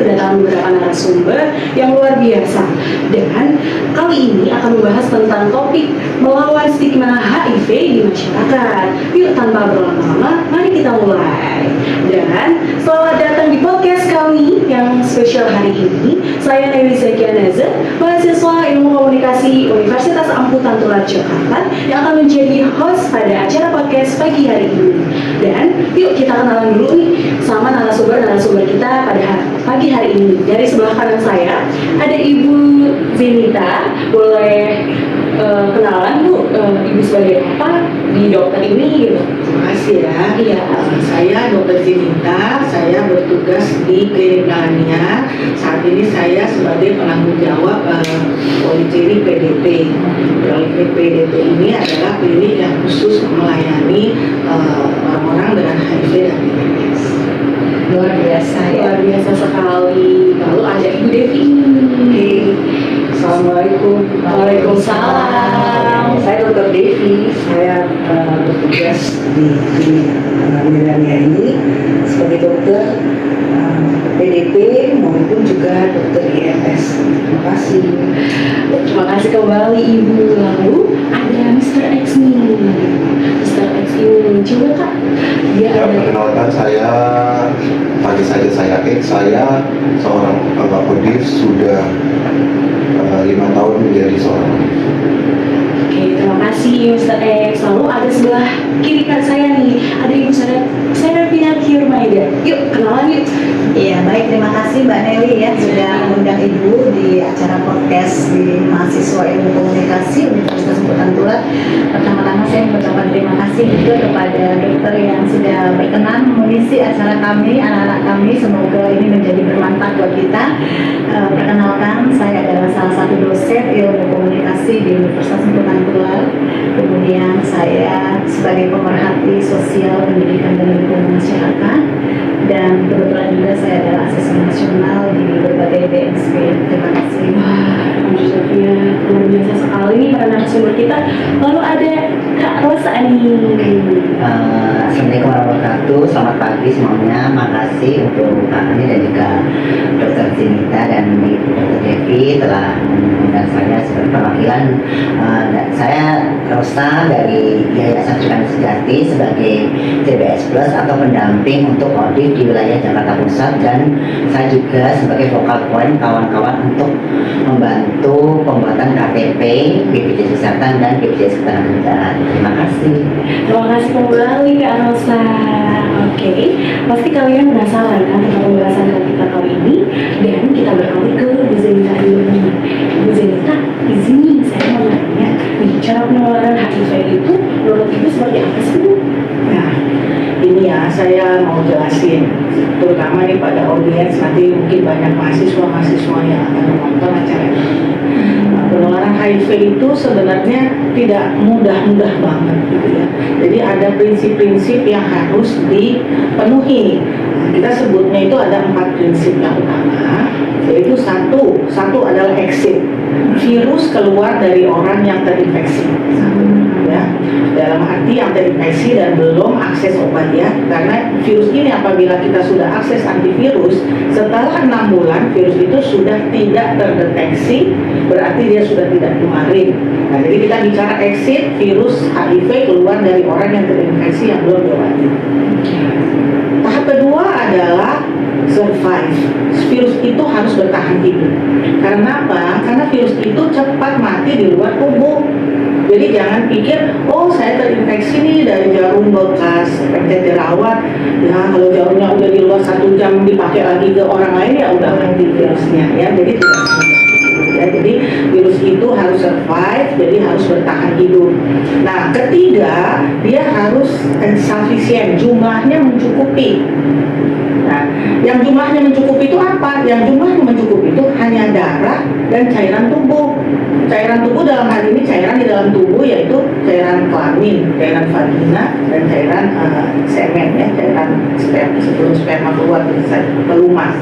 kedatangan beberapa narasumber yang luar biasa. Dan kali ini akan membahas tentang topik melawan stigma HIV di masyarakat. Yuk tanpa berlama-lama, mari kita mulai. Dan selamat datang di podcast kami yang spesial hari ini. Saya Newi Zakianaza, mahasiswa Ilmu Komunikasi Universitas Amputan Tular Jakarta yang akan menjadi host pada acara podcast pagi hari ini. Dan yuk kita kenalan dulu nih sama narasumber kita pada pagi hari ini. Dari sebelah kanan saya ada Ibu Zenita. Boleh kenalan Bu, Ibu sebagai apa di dokter ini gitu? Terima kasih ya. Iya. Saya Dr. Zenita, saya bertugas di Klinik Melania. Saat ini saya sebagai penanggung jawab Policlinic PDP. Policlinic PDP ini adalah klinik yang khusus melayani orang-orang dengan HIV dan AIDS. Luar biasa ya. Luar biasa sekali. Lalu ada Ibu Devi. Assalamualaikum. Waalaikumsalam. Saya Dr. Devi. Saya bertugas di Klinik Melania ini sebagai dokter PDP maupun juga dokter IMS. Terima kasih. Terima kasih kembali Ibu. Lalu ada Mr. X nih. Mr. X ini coba Kak. Dia Ya, perkenalkan saya X. Saya seorang anggota Kodim sudah 5 tahun menjadi seorang. Oke, terima kasih Mr. X. Lalu ada sebelah kiri kan saya nih, ada Ibu Serafina Maida. Yuk, kenalan yuk. Iya, baik, terima kasih Mbak Nelly ya sudah mengundang Ibu di acara podcast di mahasiswa Ilmu Komunikasi Universitas Amputan Tular. Pertama-tama saya mengucapkan terima kasih juga kepada dokter yang sudah berkenan mengisi acara kami, anak-anak kami. Semoga ini menjadi bermanfaat buat kita. Perkenalkan, saya adalah salah satu dosen Ilmu Komunikasi di Universitas Amputan Tular. Kemudian saya sebagai pemerhati sosial pendidikan dan lingkungan masyarakat. Dan kebetulan juga saya adalah asesor nasional di berbagai BNSP. Terima kasih. Sofia, luar biasa sekali nih para narasumber kita. Lalu ada Kak Rosa nih. Assalamualaikum warahmatullahi wabarakatuh. Selamat pagi semuanya. Makasih untuk Kak Ani dan juga Dr. Zenita dan Ibu Dr. Devi telah mengundang saya sebagai perwakilan. Saya Rosa dari Yayasan Sukan Sejati sebagai CBS Plus atau pendamping untuk audit di wilayah Jakarta Pusat, dan saya juga sebagai focal point kawan-kawan untuk membantu pembuatan KTP, BPJS Kesehatan dan BPJS Ketenagakerjaan. Terima kasih. Terima kasih kembali Kak Rosa. Oke, pasti kalian penasaran kan tentang pembahasan kita kali ini, dan kita beralih ke Bu Zenita ini. Bu Zenita, izin saya mau nanya, nih cara penularan HIV itu menurut Ibu seperti apa sih Bu? Nah, ini ya saya mau jelasin, terutama nih pada audiens, nanti mungkin banyak mahasiswa yang akan menonton acara ini. Nah, penularan HIV itu sebenarnya tidak mudah-mudah banget gitu ya. Jadi ada prinsip-prinsip yang harus dipenuhi. Nah, kita sebutnya itu ada 4 prinsip yang utama, yaitu satu adalah exit, virus keluar dari orang yang terinfeksi. Ya, dalam arti yang terinfeksi dan belum akses obat ya, karena virus ini apabila kita sudah akses antivirus, setelah 6 bulan virus itu sudah tidak terdeteksi, berarti dia sudah tidak kemarin. Nah, jadi kita bicara exit, virus HIV keluar dari orang yang terinfeksi yang belum diobati. Tahap kedua adalah survive. Virus itu harus bertahan hidup. Karena apa? Karena virus itu cepat mati di luar tubuh. Jadi jangan pikir, oh saya terinfeksi nih dari jarum bekas pencet jerawat, ya kalau jarumnya udah di luar 1 jam dipakai lagi ke orang lain ya udah mati virusnya ya. Jadi tidak semudah itu ya. Jadi virus itu harus survive, jadi harus bertahan hidup. Nah, ketiga, dia harus sufficient, jumlahnya mencukupi. Nah, yang jumlahnya mencukupi itu apa? Yang jumlahnya mencukupi itu hanya darah dan cairan tubuh. Cairan tubuh dalam hal ini cairan di dalam tubuh yaitu cairan kelamin, cairan vagina, dan cairan semen ya, cairan sperma sebelum sperma keluar bisa pelumas.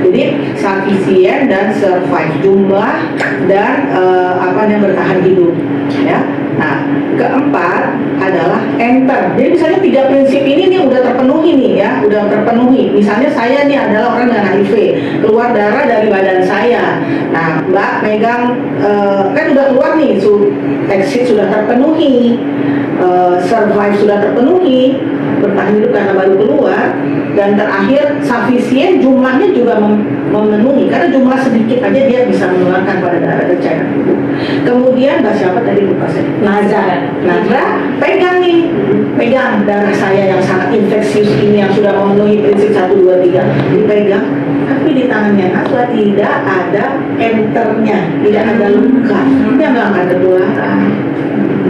Jadi sufficient dan survive, jumlah dan yang bertahan hidup ya. Nah, keempat adalah enter. Jadi misalnya 3 prinsip ini nih udah terpenuhi terpenuhi nih ya, udah terpenuhi. Misalnya saya nih adalah orang dengan HIV, keluar darah dari badan saya. Nah, Mbak megang kan udah keluar nih, exit sudah terpenuhi, survive sudah terpenuhi, bertahan hidup karena baru keluar, dan terakhir sufficient jumlahnya juga memenuhi, karena jumlah sedikit aja dia bisa menularkan pada darah dan cairan tubuh. Kemudian siapa tadi lupa saya? Nazra pegang nih, pegang darah saya yang sangat infeksius ini yang sudah memenuhi prinsip 1, 2, 3 dipegang, tapi di tangannya Nazra tidak ada enternya, tidak ada luka, dia nggak akan ketularan.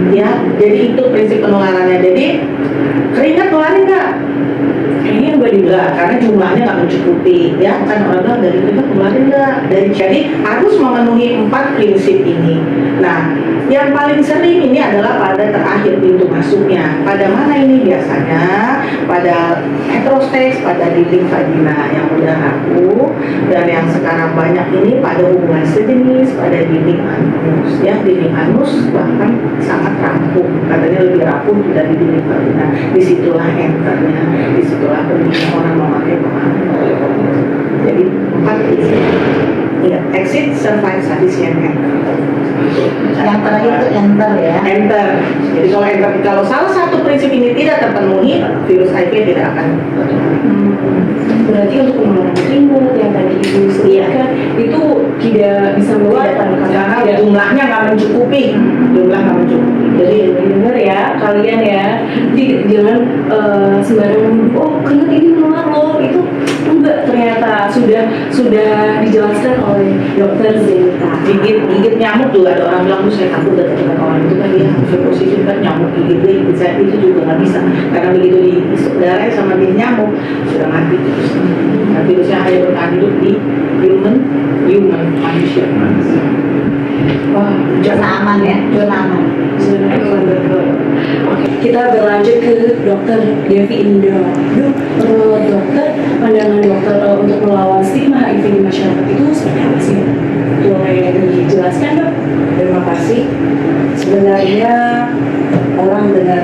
Ya, jadi itu prinsip penularannya. Jadi keringat nularin nggak? Kayaknya enggak, karena jumlahnya nggak mencukupi. Ya, kan orang bilang dari keringat nularin nggak? Jadi harus memenuhi 4 prinsip ini. Nah, yang paling sering ini adalah pada terakhir pintu masuknya. Pada mana ini biasanya? Pada heterosteks, pada dinding vagina yang udah rapuh, dan yang sekarang banyak ini pada hubungan sejenis, pada dinding anus. Ya, dinding anus bahkan sangat rapuh, katanya lebih rapuh dari dinding vagina. Disitulah enternya, disitulah pentingnya orang memakai pengaman. Jadi 4 prinsip. Ingat, exit, survive, sufficient, enter. Yang terakhir itu enter ya. Enter. Jadi kalau salah satu prinsip ini tidak terpenuhi, virus HIV tidak akan tertular. Berarti untuk penularan keringat yang tadi Ibu sebutkan itu tidak bisa menularkan Karena jumlahnya nggak mencukupi, Jadi dengar ya kalian ya, jadi jangan sembarangan oh keringat ini menular loh, itu enggak, ternyata sudah dijelaskan oleh dokter Zenita. gigit nyamuk juga ada orang bilang tuh saya takut datang ke orang itu kan dia harus positif kan nyamuk gigit dia gigit saya, itu juga nggak bisa karena begitu diisuk darah sama dia nyamuk sudah mati terus. Nah, virusnya hanya bertahan hidup di human manusia. Wah, Zona aman ya, zona aman. Oke, kita berlanjut ke dokter Devi Indra. Dokter, pandangan dokter untuk melawan stigma HIV di masyarakat itu seperti apa sih? Boleh dijelaskan dok? Terima kasih. Sebenarnya orang dengan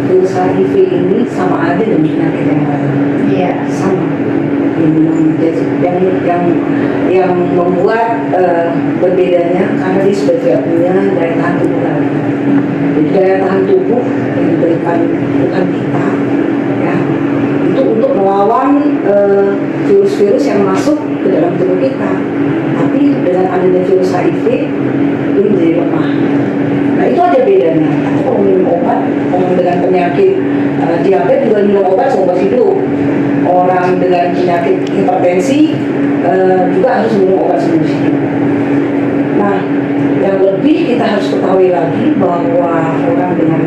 virus HIV ini sama aja dengan penyakit yang lain. Iya. Sama. Yang membuat berbedanya karena dia sudah tidak punya daya tahan tubuh lagi. Jadi daya tahan tubuh yang diberikan Tuhan kita, ya, itu untuk melawan virus-virus yang masuk ke dalam tubuh kita. Tapi dengan adanya virus HIV ini menjadi lemah. Nah itu ada bedanya. Kalau minum obat, orang dengan penyakit diabetes juga minum obat seumur hidup. Orang dengan penyakit hipertensi juga harus minum obat seumur hidup. Nah, yang lebih kita harus ketahui lagi bahwa orang dengan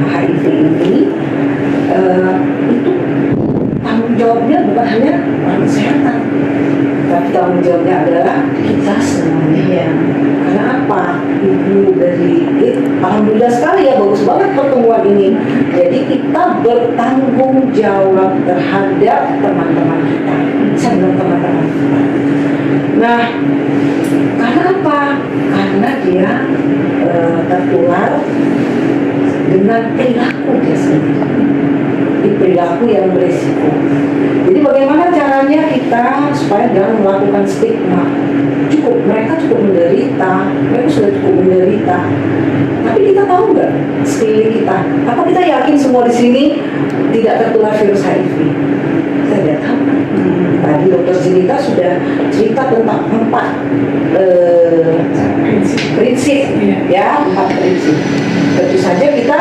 HIV ini itu tanggung jawabnya bukan hanya orang kesehatan, tapi tanggung jawabnya adalah kita semuanya. Iya. Karena apa? Ibu dari alhamdulillah sekali ya, bagus banget pertemuan ini. Jadi kita bertanggung jawab terhadap teman-teman kita. Saya bilang teman-teman kita. Nah, karena apa? Karena dia tertular dengan perilaku dia sendiri. Di perilaku yang berisiko. Jadi bagaimana caranya kita supaya jangan melakukan stigma? Mereka cukup menderita, mereka sudah cukup menderita. Tapi kita tahu nggak sekeliling kita? Apa kita yakin semua di sini tidak tertular virus HIV? Saya tidak tahu. Tadi Dokter Zinita sudah cerita tentang 4 prinsip, ya, 4 prinsip. Tentu saja kita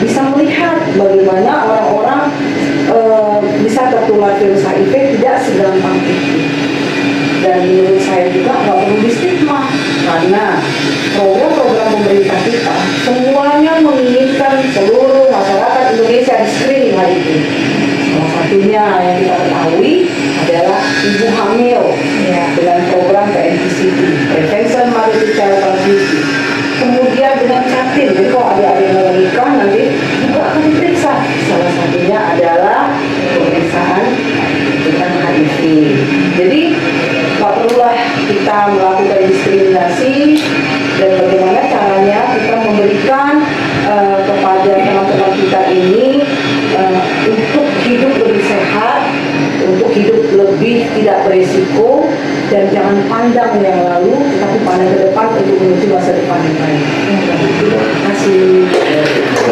bisa melihat bagaimana orang-orang bisa tertular virus HIV tidak segampang itu. Dan menurut saya juga nggak perlu di stigma karena program-program pemerintah kita semuanya menginginkan seluruh masyarakat Indonesia di screening hari ini. Salah satunya yang kita ketahui adalah ibu hamil dengan program PMTCT, Prevention Maternity Child Transmission. Kemudian dengan Catin, jadi kalau adik-adik mau menikah nanti juga akan diperiksa. Salah satunya adalah pemeriksaan dengan HIV. Jadi tak perlulah kita melakukan diskriminasi, dan bagaimana caranya kita memberikan kepada teman-teman kita ini untuk hidup tidak beresiko, dan jangan pandang yang lalu, tetapi pandang ke depan untuk menuju masa depan yang baik. Terima kasih.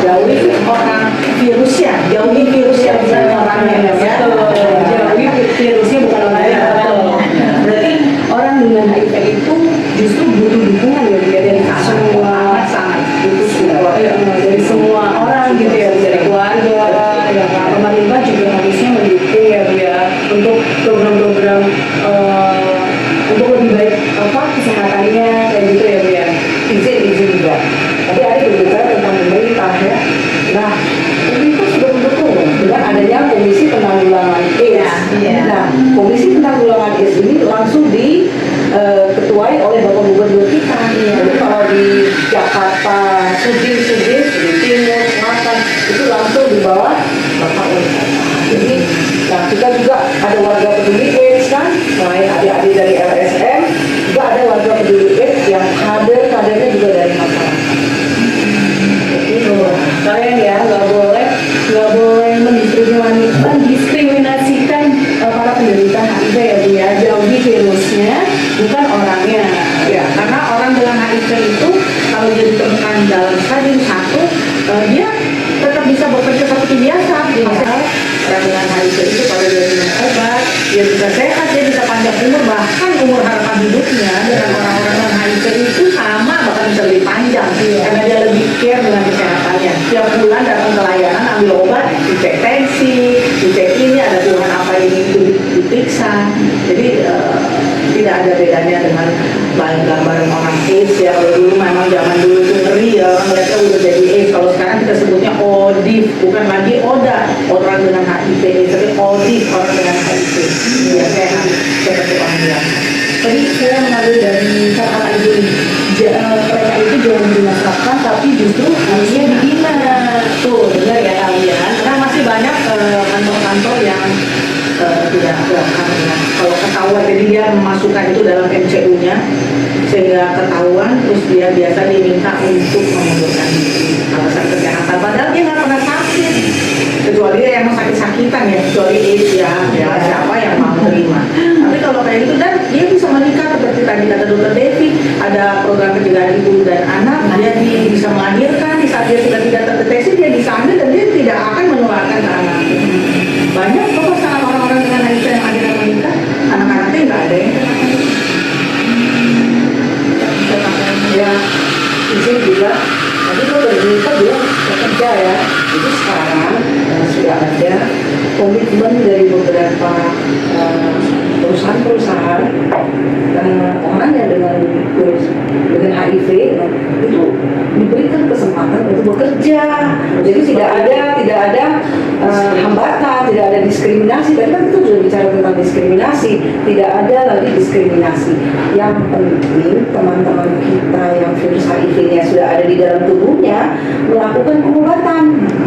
Jauhi orang virusnya, jauhi virusnya bukan orangnya ya. Jauhi virusnya bukan orangnya. Berarti orang dengan HIV itu justru butuh dukungan ya, Bu, ya, dari semua, sangat butuh support. dari semua orang gitu ya, dari keluarga, ya, pemerintah juga harusnya mendukung ya, Bu, ya, untuk program-program untuk lebih baik kesehatannya kayak gitu ya, Bu, ya. Izin juga. Tapi ada berbicara tentang pemerintah ya. Nah, pemerintah sudah mendukung dengan adanya Komisi Penanggulangan AIDS. Iya. Nah, Komisi Penanggulangan AIDS ini langsung diketuai oleh Bapak Gubernur kita. Jadi kalau di Jakarta, Sudin, di Timur, Selatan, itu langsung di bawah Bapak Wali Kota. Jadi, nah kita juga ada warga peduli AIDS kan, selain adik-adik dari LSM, juga ada warga peduli AIDS yang kadernya juga dari masyarakat. Kalian ya nggak boleh mendiskriminasikan para penderita HIV ya, Bu, ya. Jauhi virusnya, bukan orangnya. Ya, karena orang dengan HIV itu kalau dia ditemukan dalam stadium 1, dia tetap bisa bekerja seperti biasa. Misal orang dengan HIV itu kalau dia minum obat, dia bisa sehat, dia bisa panjang umur, bahkan umur harapan hidupnya dengan orang-orang dengan HIV itu sama, bahkan bisa lebih panjang karena dia lebih care dengan kesehatannya. Tiap bulan datang ke layanan ambil obat, dicek tensi, dicek ini ada keluhan apa ini itu diperiksa. Jadi tidak ada bedanya dengan gambaran orang AIDS ya. Kalau dulu memang zaman dulu itu ngeri ya, orang melihatnya udah jadi AIDS. Kalau sekarang kita sebutnya ODIF, bukan lagi ODA, orang dengan HIV, tapi ODIF, orang dengan HIV. Ya, saya kasih panggilan. Tadi saya mengambil dari kata Ibu ini, mereka itu jangan dimasrafkan, tapi justru harusnya dibina. Tuh, benar ya kalian. Karena masih banyak kantor-kantor yang tidak welcome ya. Kalau ketahuan, jadi dia memasukkan itu dalam MCU-nya sehingga ketahuan, terus dia biasa diminta untuk mengundurkan diri alasan kesehatan. Padahal dia nggak pernah sakit, kecuali dia yang sakit-sakitan ya, kecuali AIDS ya, siapa yang mau terima. Tapi kalau kayak gitu, dan dia bisa menikah seperti tadi kata Dokter Devi, ada program pencegahan ibu dan anak, dia bisa melahirkan di saat dia sudah tidak terdeteksi, dia bisa hamil dan dia tidak akan menularkan ke anaknya. Banyak kok pasangan orang-orang dengan HIV yang akhirnya menikah, anak-anaknya nggak ada yang kena. Ya, izin juga. Tapi kalau dari menikah dia bekerja ya. Jadi sekarang sudah ada komitmen dari beberapa perusahaan-perusahaan orang yang dengan HIV itu diberikan kesempatan untuk bekerja. Jadi tidak ada hambatan, tidak ada diskriminasi. Tadi kan kita sudah bicara tentang diskriminasi, tidak ada lagi diskriminasi. Yang penting teman-teman kita yang virus HIV-nya sudah ada di dalam tubuhnya melakukan pengobatan,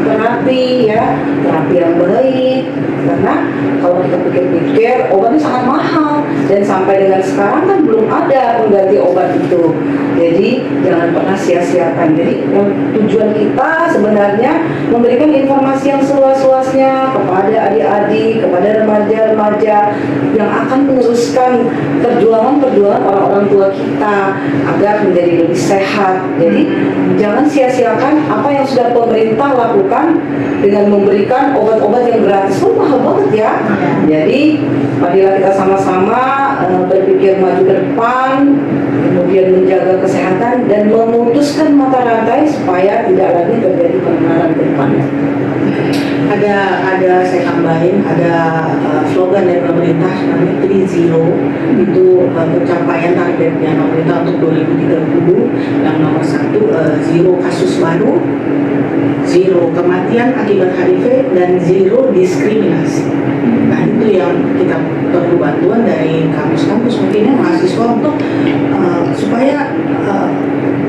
terapi yang baik. Karena kalau kita pikir-pikir obatnya sangat mahal dan sampai dengan sekarang kan belum ada pengganti obat itu. Jadi jangan pernah sia-siakan. Jadi tujuan kita sebenarnya memberikan informasi yang seluas-luasnya kepada adik-adik, kepada remaja-remaja yang akan meneruskan perjuangan orang-orang tua kita agar menjadi lebih sehat. Jadi jangan sia-siakan apa yang sudah pemerintah lakukan dengan memberikan obat-obat yang gratis. Oh, mahal banget ya. Jadi marilah kita sama-sama berpikir maju ke depan, kemudian menjaga kesehatan dan memutuskan mata rantai supaya tidak lagi terjadi penularan ke depannya. Ada saya tambahin, ada slogan dari pemerintah namanya 3-0, itu pencapaian targetnya pemerintah untuk 2030. Yang nomor 1, zero kasus baru, zero kematian akibat HIV, dan zero diskriminasi. Nah itu yang kita perlu bantuan dari kampus-kampus mungkinnya mahasiswa untuk supaya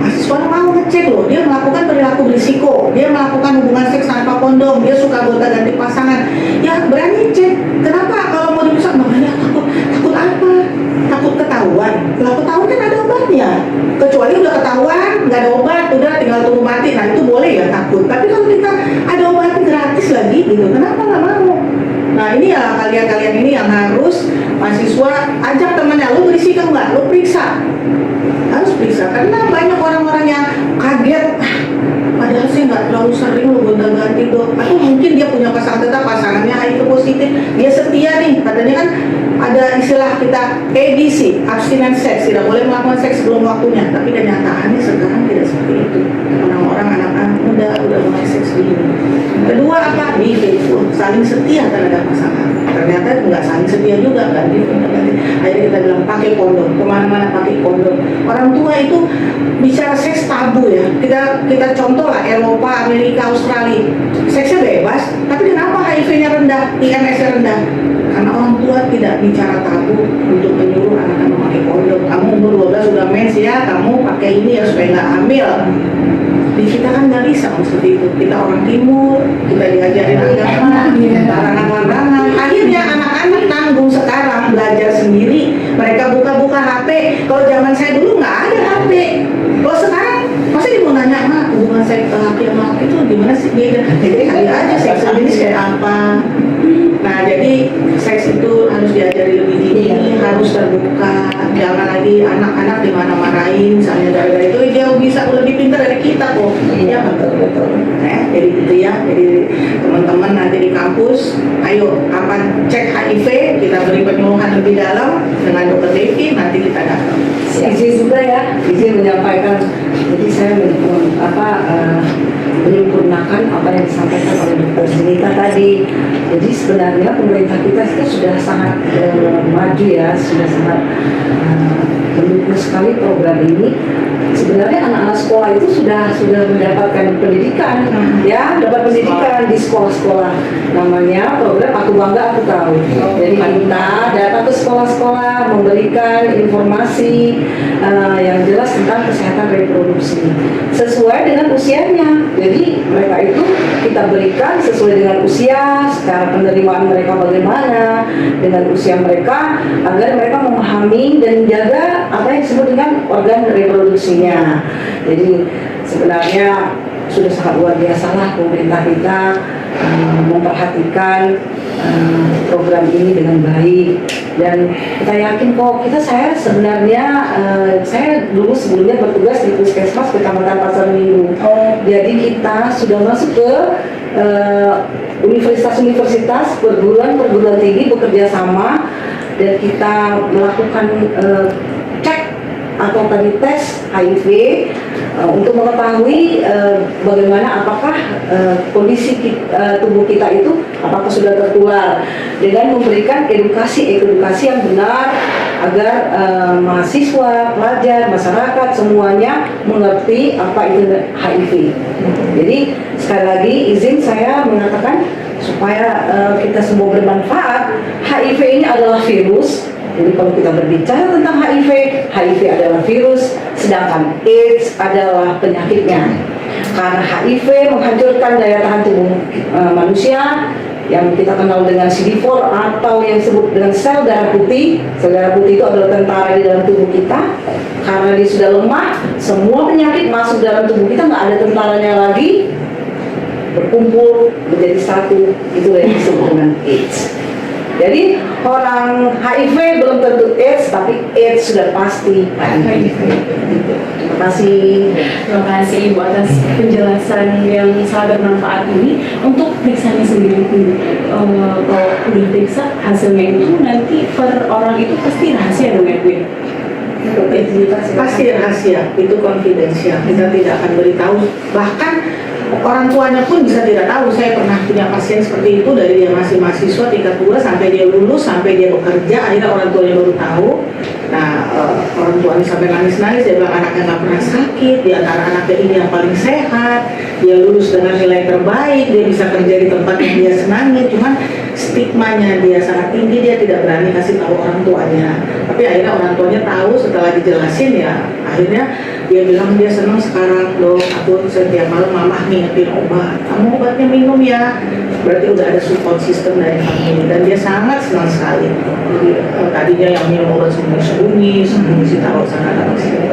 mahasiswa mau ngecek loh, dia melakukan perilaku berisiko, dia melakukan hubungan seks tanpa kondom, dia suka gonta-ganti pasangan, ya berani cek. Kenapa? Kalau mau dipisah, makanya takut apa? Takut ketahuan. Kalau ketahuan kan ada obatnya. Kecuali udah ketahuan, nggak ada obat, udah tinggal tunggu mati. Nah itu boleh ya takut. Tapi kalau kita ada obat gratis lagi gitu, kenapa nggak mau? Nah ini ya kalian ini yang harus mahasiswa ajak temannya, lo berisiko nggak, lo periksa, harus periksa karena banyak orang-orang yang kaget. Padahal saya nggak terlalu sering lo gonta-ganti dok, atau mungkin dia punya pasangan tetap, pasangannya HIV positif, dia setia nih, katanya kan ada istilah kita ABC, abstinence sex, tidak boleh melakukan seks sebelum waktunya, tapi kenyataannya sekarang tidak seperti itu. Orang-orang anak-anak muda udah mulai seks dini. Kedua apa? Be faithful, saling setia terhadap pasangan. Ternyata nggak saling setia juga kan, akhirnya kita bilang pakai kondom, kemana-mana pakai kondom. Orang tua itu bicara seks tabu ya. Kita contoh lah Eropa, Amerika, Australia, seksnya bebas, tapi kenapa HIV-nya rendah, IMS-nya rendah? Karena orang tua tidak bicara tabu untuk menyuruh anak-anak memakai kondom. Kamu umur 12 sudah mens ya, kamu pakai ini ya supaya nggak hamil. Di kita kan nggak bisa seperti itu. Kita orang timur, kita diajarin agama, larangan-larangan. Akhirnya anak-anak tanggung sekarang belajar sendiri. Mereka buka-buka HP. Kalau zaman saya dulu nggak ada HP. Kalau sekarang, masa dia mau nanya, "Ma, hubungan saya ke laki sama laki itu gimana sih?" Dia jadi kali aja seks jenis kayak apa. Nah, jadi seks itu harus diajari lebih dini, harus terbuka. Jangan lagi anak-anak dimana-manain, misalnya dari itu dia bisa lebih pintar dari kita kok. Iya betul. Jadi gitu ya. Jadi teman-teman nanti di kampus, ayo kapan cek HIV, kita beri penyuluhan lebih dalam dengan Dr. Devi, nanti kita datang. Izin juga ya, izin menyampaikan. Jadi saya menyempurnakan apa yang disampaikan oleh Dr. Sinita tadi. Jadi sebenarnya pemerintah kita itu sudah sangat maju ya, sudah sangat mendukung sekali program ini. Sebenarnya anak-anak sekolah itu sudah mendapatkan pendidikan, ya, dapat pendidikan di sekolah-sekolah. Namanya program Aku Bangga Aku Tahu. Jadi kita datang ke sekolah-sekolah memberikan informasi yang jelas tentang kesehatan reproduksi sesuai dengan usianya. Jadi mereka itu kita berikan sesuai dengan usia, secara penerimaan mereka bagaimana dengan usia mereka, agar mereka memahami dan menjaga apa yang disebut dengan organ reproduksinya. Jadi sebenarnya sudah sangat luar biasa lah pemerintah kita memperhatikan program ini dengan baik, dan kita yakin kok saya sebenarnya saya dulu sebelumnya bertugas di Puskesmas Kecamatan Pasar Minggu. Jadi kita sudah masuk ke universitas-universitas, perguruan tinggi bekerja sama, dan kita melakukan cek atau tadi tes HIV untuk mengetahui bagaimana apakah kondisi tubuh kita itu apakah sudah tertular, dengan memberikan edukasi yang benar agar mahasiswa, pelajar, masyarakat semuanya mengerti apa itu HIV. Jadi sekali lagi izin saya mengatakan supaya kita semua bermanfaat. HIV ini adalah virus. Jadi kalau kita berbicara tentang HIV adalah virus, sedangkan AIDS adalah penyakitnya. Karena HIV menghancurkan daya tahan tubuh manusia yang kita kenal dengan CD4 atau yang disebut dengan sel darah putih. Sel darah putih itu adalah tentara di dalam tubuh kita. Karena dia sudah lemah, semua penyakit masuk dalam tubuh kita, nggak ada tentaranya lagi, berkumpul menjadi satu. Itu yang disebut dengan AIDS. Jadi orang HIV belum tentu AIDS, tapi AIDS sudah pasti HIV. Terima kasih. Terima kasih Ibu atas penjelasan yang sangat bermanfaat ini. Untuk periksanya sendiri, kalau udah periksa hasilnya itu nanti per orang itu pasti rahasia dong ya Bu? Pasti rahasia, itu konfidensial. Kita tidak akan beritahu. Bahkan orang tuanya pun bisa tidak tahu. Saya pernah punya pasien seperti itu, dari dia masih mahasiswa tingkat 2 sampai dia lulus, sampai dia bekerja, akhirnya orang tuanya baru tahu. Nah, orang tuanya sampai nangis-nangis, dia bilang anaknya nggak pernah sakit, di antara anaknya ini yang paling sehat, dia lulus dengan nilai terbaik, dia bisa kerja di tempat yang dia senangi, cuman stigmanya dia sangat tinggi, dia tidak berani kasih tahu orang tuanya. Tapi akhirnya orang tuanya tahu setelah dijelasin, ya akhirnya dia bilang dia senang sekarang, dok, aku setiap malam mama ngingetin obat, kamu obatnya minum ya, berarti udah ada support system dari kami, dan dia sangat senang sekali. Jadi tadinya yang minum obat sembunyi-sembunyi, sih taruh sana sini.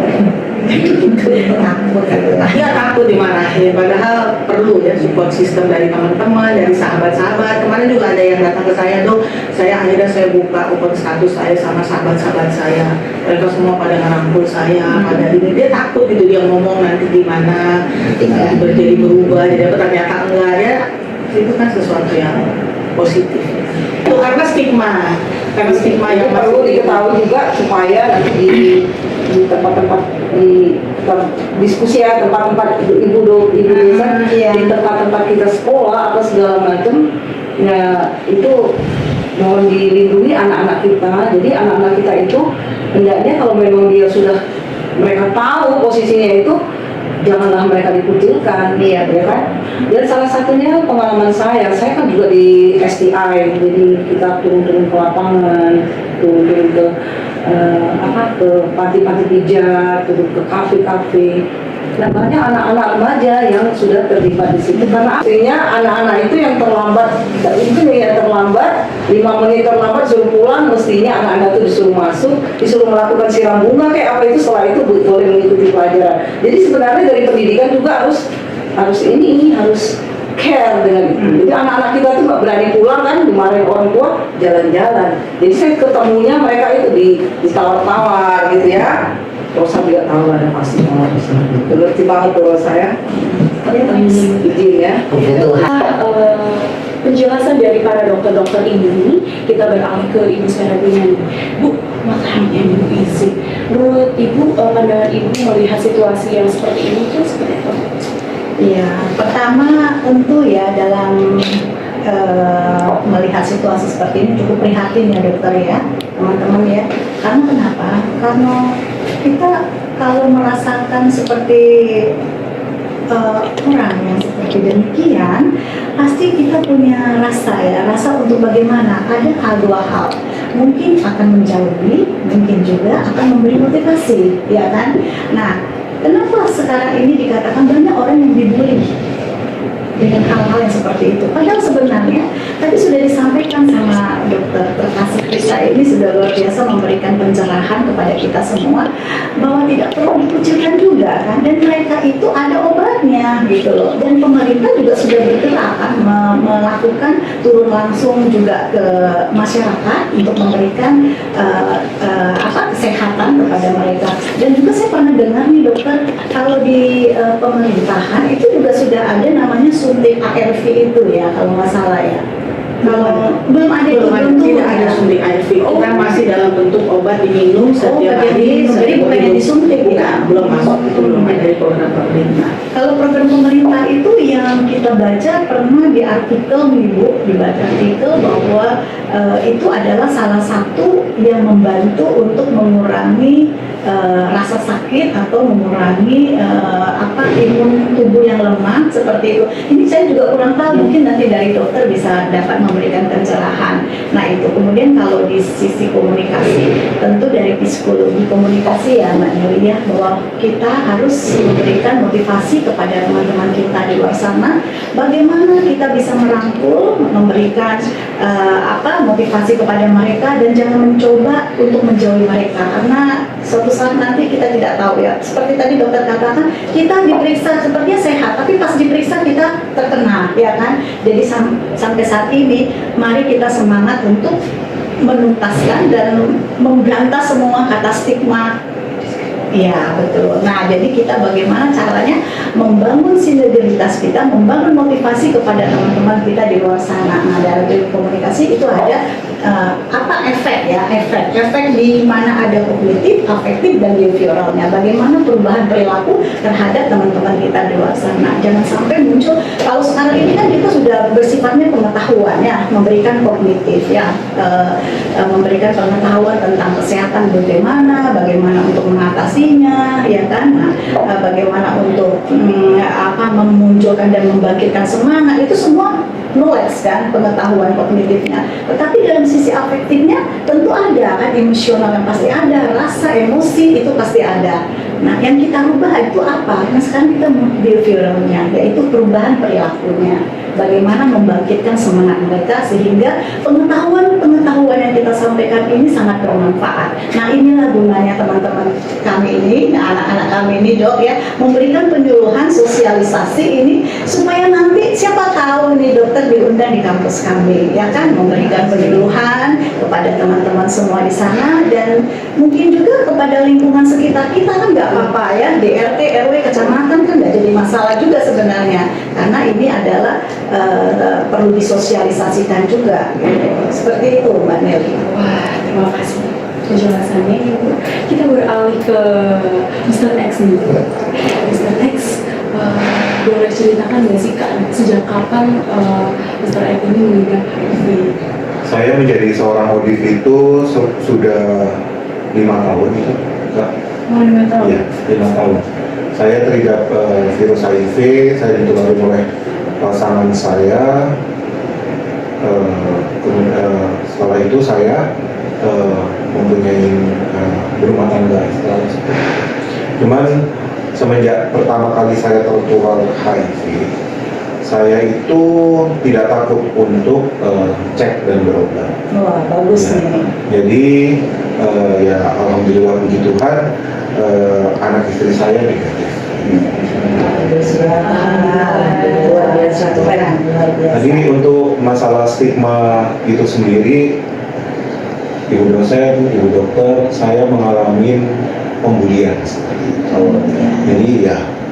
takut gitu. Iya takut dimarahin, padahal perlu ya support system dari teman-teman, dari sahabat-sahabat. Kemarin juga ada yang datang ke saya tuh, akhirnya saya buka open status saya sama sahabat-sahabat saya. Mereka semua pada ngerangkul saya, pada ini. Dia takut gitu, dia ngomong nanti gimana, jadi berubah, jadi ternyata enggak ya. Itu kan sesuatu yang positif. Itu karena stigma yang perlu diketahui juga supaya nanti di tempat-tempat di diskusi ya, tempat-tempat ibu desa, Iya. di tempat-tempat kita sekolah apa segala macam, ya itu mohon dilindungi anak-anak kita. Jadi anak-anak kita itu hendaknya kalau memang dia sudah mereka tahu posisinya itu, janganlah mereka dikucilkan, ya kan? Dan salah satunya pengalaman saya kan juga di STI, jadi kita turun-turun ke lapangan, turun-turun ke ke panti-panti pijat, turun ke kafe-kafe. Nah, banyak anak-anak remaja yang sudah terlibat di situ karena artinya anak-anak itu yang terlambat, mungkin yang terlambat 5 menit terlambat suruh pulang, mestinya anak-anak itu disuruh masuk, disuruh melakukan siram bunga kayak apa itu, setelah itu boleh mengikuti pelajaran. Jadi sebenarnya dari pendidikan juga harus care dengan itu. Jadi anak-anak kita tuh nggak berani pulang kan, dimarahin orang tua, jalan-jalan. Jadi saya ketemunya mereka itu di tawar-tawar gitu ya. Rosa juga tahu ada pasti mau ngerti banget tuh saya. Izin ya. Kebutuhan. Penjelasan dari para dokter-dokter ini, kita beralih ke Ibu Serabian. Bu, makanya Ibu izin. Menurut Ibu, pandangan Ibu melihat situasi yang seperti ini itu seperti apa? Iya, pertama tentu ya dalam melihat situasi seperti ini cukup prihatin ya dokter ya, teman-teman ya. Karena kenapa? Karena kita kalau merasakan seperti orang yang seperti demikian, pasti kita punya rasa untuk bagaimana. Ada dua hal, mungkin akan menjauhi, mungkin juga akan memberi motivasi, ya kan? Nah, kenapa sekarang ini dikatakan banyak orang yang dibully dengan hal-hal yang seperti itu? Padahal sebenarnya tadi sudah disampaikan sama dokter terkasih kita ini sudah luar biasa memberikan pencerahan kepada kita semua bahwa tidak perlu dikucilkan juga kan, dan mereka itu ada obatnya gitu loh. Dan pemerintah juga sudah bergerak kan melakukan turun langsung juga ke masyarakat untuk memberikan kesehatan kepada mereka. Dan juga saya pernah dengar nih dokter, kalau di pemerintahan itu juga sudah ada namanya suntik ARV itu ya, kalau nggak salah ya. Kalau belum ada itu, tidak ada suntik ARV. Kita masih dalam bentuk obat diminum setiap hari. Jadi bukan yang disuntik bukan, belum masuk, itu belum ada di program pemerintah. Kalau program pemerintah itu yang kita baca pernah di artikel nih Bu, dibaca artikel bahwa itu adalah salah satu yang membantu untuk mengurangi rasa sakit atau mengurangi imun tubuh yang lemah seperti itu. Ini saya juga kurang tahu, mungkin nanti dari dokter bisa dapat memberikan pencerahan. Nah itu kemudian kalau di sisi komunikasi, tentu dari psikologi komunikasi ya Mbak Nelly ya, bahwa kita harus memberikan motivasi kepada teman-teman kita di luar sana, bagaimana kita bisa merangkul, memberikan motivasi kepada mereka, dan jangan mencoba untuk menjauhi mereka, karena suatu saat nanti kita tidak tahu ya, seperti tadi dokter katakan, kita diperiksa sepertinya sehat, tapi pas diperiksa kita terkena ya kan. Jadi sampai saat ini mari kita semangat untuk menuntaskan dan memberantas semua kata stigma. Iya betul. Nah jadi kita bagaimana caranya membangun sinergitas kita, membangun motivasi kepada teman-teman kita di luar sana. Nah dalam komunikasi itu ada efek di mana ada kognitif, afektif, dan behavioralnya. Bagaimana perubahan perilaku terhadap teman-teman kita di luar sana. Jangan sampai muncul, kalau sekarang ini kan kita sudah bersifatnya pengetahuan ya, memberikan kognitif ya, memberikan pengetahuan tentang kesehatan bagaimana untuk mengatasinya ya kan. Nah, bagaimana untuk memunculkan dan membangkitkan semangat, itu semua knowledge kan, pengetahuan kognitifnya. Tetapi dalam sisi afektifnya tentu ada kan, emosional yang pasti ada, rasa emosi itu pasti ada. Nah yang kita rubah itu apa? Nah sekarang kita behavioralnya, yaitu perubahan perilakunya. bagaimana membangkitkan semangat mereka sehingga pengetahuan yang kita sampaikan ini sangat bermanfaat. Nah, inilah gunanya teman-teman kami ini, anak-anak kami ini, Dok, ya, memberikan penyuluhan sosialisasi ini supaya nanti siapa tahu nih dokter diundang di kampus kami, ya kan, memberikan penyuluhan kepada teman-teman semua di sana dan mungkin juga kepada lingkungan sekitar kita kan nggak apa-apa ya, di RT, RW, kecamatan kan nggak jadi masalah juga sebenarnya karena ini adalah perlu disosialisasikan juga gitu. Seperti itu Mbak Nelly. Wah, terima kasih penjelasannya Ibu. Kita beralih ke Mr. X nih. Mr. X, boleh ceritakan nggak sih Kak, sejak kapan Mr. X ini mengidap HIV? Saya menjadi seorang ODIF itu sudah 5 tahun itu, Kak. Oh, 5 tahun? Iya, 5 tahun. Saya terhidap virus HIV, saya ditulari oleh pasangan saya. Setelah itu saya mempunyai berumah tangga. Cuman semenjak pertama kali saya tertular HIV, saya itu tidak takut untuk cek dan berobat. Wah, bagus Ya. nih. Jadi ya alhamdulillah puji Tuhan, anak istri saya negatif. Luar biasa, keren. Jadi untuk masalah stigma itu sendiri, ibu dosen, ibu dokter, saya mengalami pembulian seperti itu.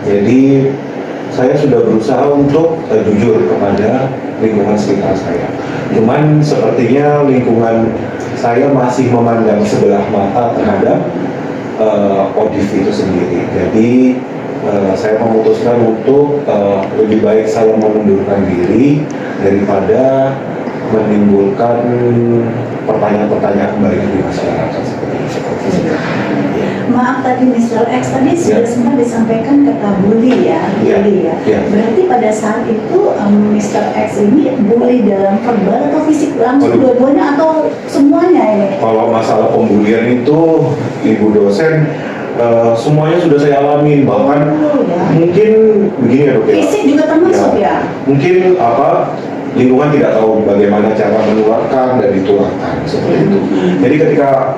Jadi saya sudah berusaha untuk jujur kepada lingkungan sekitar saya. Cuman sepertinya lingkungan saya masih memandang sebelah mata terhadap ODIF itu sendiri. Jadi saya memutuskan untuk lebih baik saya mengundurkan diri daripada menimbulkan pertanyaan-pertanyaan baik di masyarakat seperti itu. Maaf tadi Mr. X tadi sudah sempat disampaikan kata bully ya, bully ya. Ya. Berarti pada saat itu Mr. X ini bully dalam verbal atau fisik langsung Waduh. dua-duanya atau semuanya ini? Kalau masalah pembulian itu, ibu dosen, semuanya sudah saya alamin. Bahkan Oh, ya. mungkin begini ya dok ya. Fisik juga termasuk ya? Mungkin lingkungan tidak tahu bagaimana cara menularkan dan ditularkan seperti itu. Jadi ketika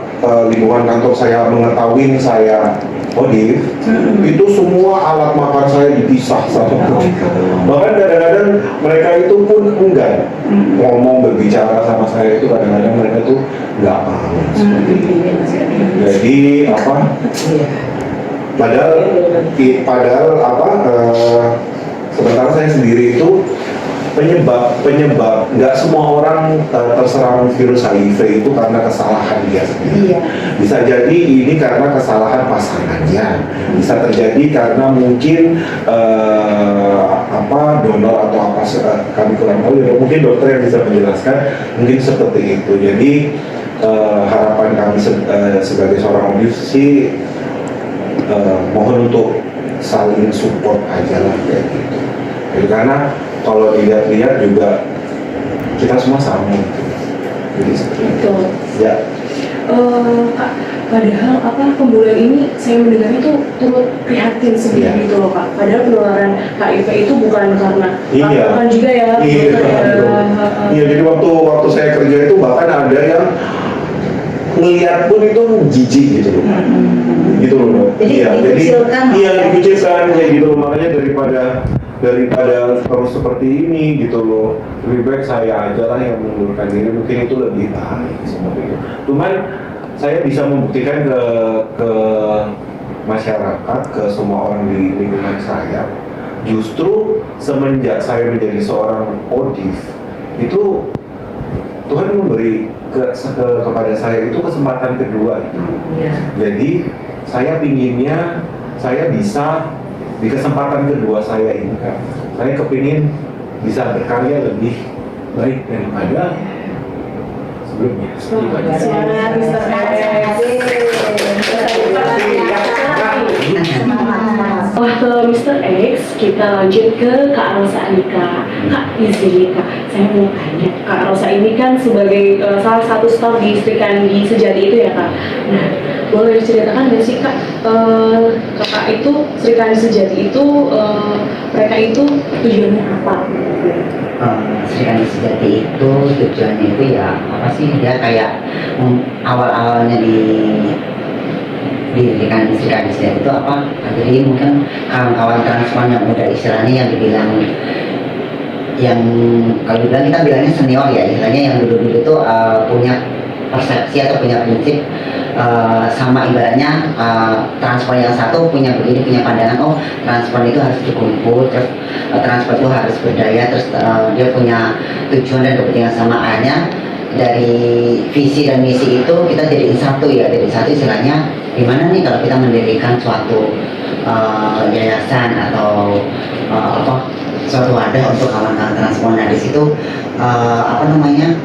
lingkungan kantor saya mengetahui saya ODIF, itu semua alat makan saya dipisah satu persatu. Bahkan kadang-kadang mereka itu pun enggan ngomong berbicara sama saya, itu kadang-kadang mereka tuh nggak paham seperti itu. Jadi padahal sementara saya sendiri itu penyebab nggak semua orang terserang virus HIV itu karena kesalahan dia sendiri. Iya. Bisa jadi ini karena kesalahan pasangannya, bisa terjadi karena mungkin donor atau apa, kami kurang tahu ya, mungkin dokter yang bisa menjelaskan, mungkin seperti itu. Jadi harapan kami sebagai seorang ODIF sih mohon untuk saling support aja lah kayak gitu. Jadi karena kalau dilihat-lihat juga kita semua sama. Jadi seperti itu. Betul. Ya. Kak, padahal pembulian ini saya mendengar itu turut prihatin sedih Iya. gitu loh Kak. Padahal penularan HIV itu bukan karena Iya. bukan juga ya. Iya, dokter ya. betul. Iya, jadi waktu saya kerja itu bahkan ada yang ngeliat pun itu jijik gitu loh. Gitu loh, Dok. Jadi dikucilkan. Iya, dikucilkan kayak gitu loh. Makanya daripada terus seperti ini gitu loh, lebih baik saya aja lah yang mengundurkan diri, mungkin itu lebih baik seperti itu. Cuman saya bisa membuktikan ke masyarakat, ke semua orang di lingkungan saya, justru semenjak saya menjadi seorang ODIF itu Tuhan memberi kepada saya itu kesempatan kedua gitu. Jadi saya pinginnya saya bisa di kesempatan kedua saya ini kan, saya kepingin bisa berkarya lebih baik daripada sebelumnya. Semangat Mr. Mr. X, kita lanjut ke Kak Rosa Anika. Kak, izin Kak, saya mau tanya. Kak Rosa ini kan sebagai salah satu staf di Sri Kandi Sejati itu ya Kak. Nah, boleh diceritakan nggak sih Kak, kakak itu Serikandi Sejati itu mereka itu tujuannya apa? Serikandi Sejati itu tujuannya itu ya apa sih, dia kayak awal-awalnya didirikan Serikandi Sejati itu apa, jadi mungkin kawan-kawan transpuan yang udah istilahnya yang dibilang, yang kalau bilang kita bilangnya senior ya, istilahnya yang dulu-dulu itu punya persepsi atau punya prinsip, sama ibaratnya transport yang satu punya begini, punya pandangan, oh transport itu harus dikumpul, terus transport itu harus berdaya, terus dia punya tujuan dan kepentingan sama, akhirnya dari visi dan misi itu kita jadiin satu ya, jadi satu istilahnya gimana nih kalau kita mendirikan suatu yayasan atau suatu wadah untuk kawan-kawan transport. Nah di situ apa namanya,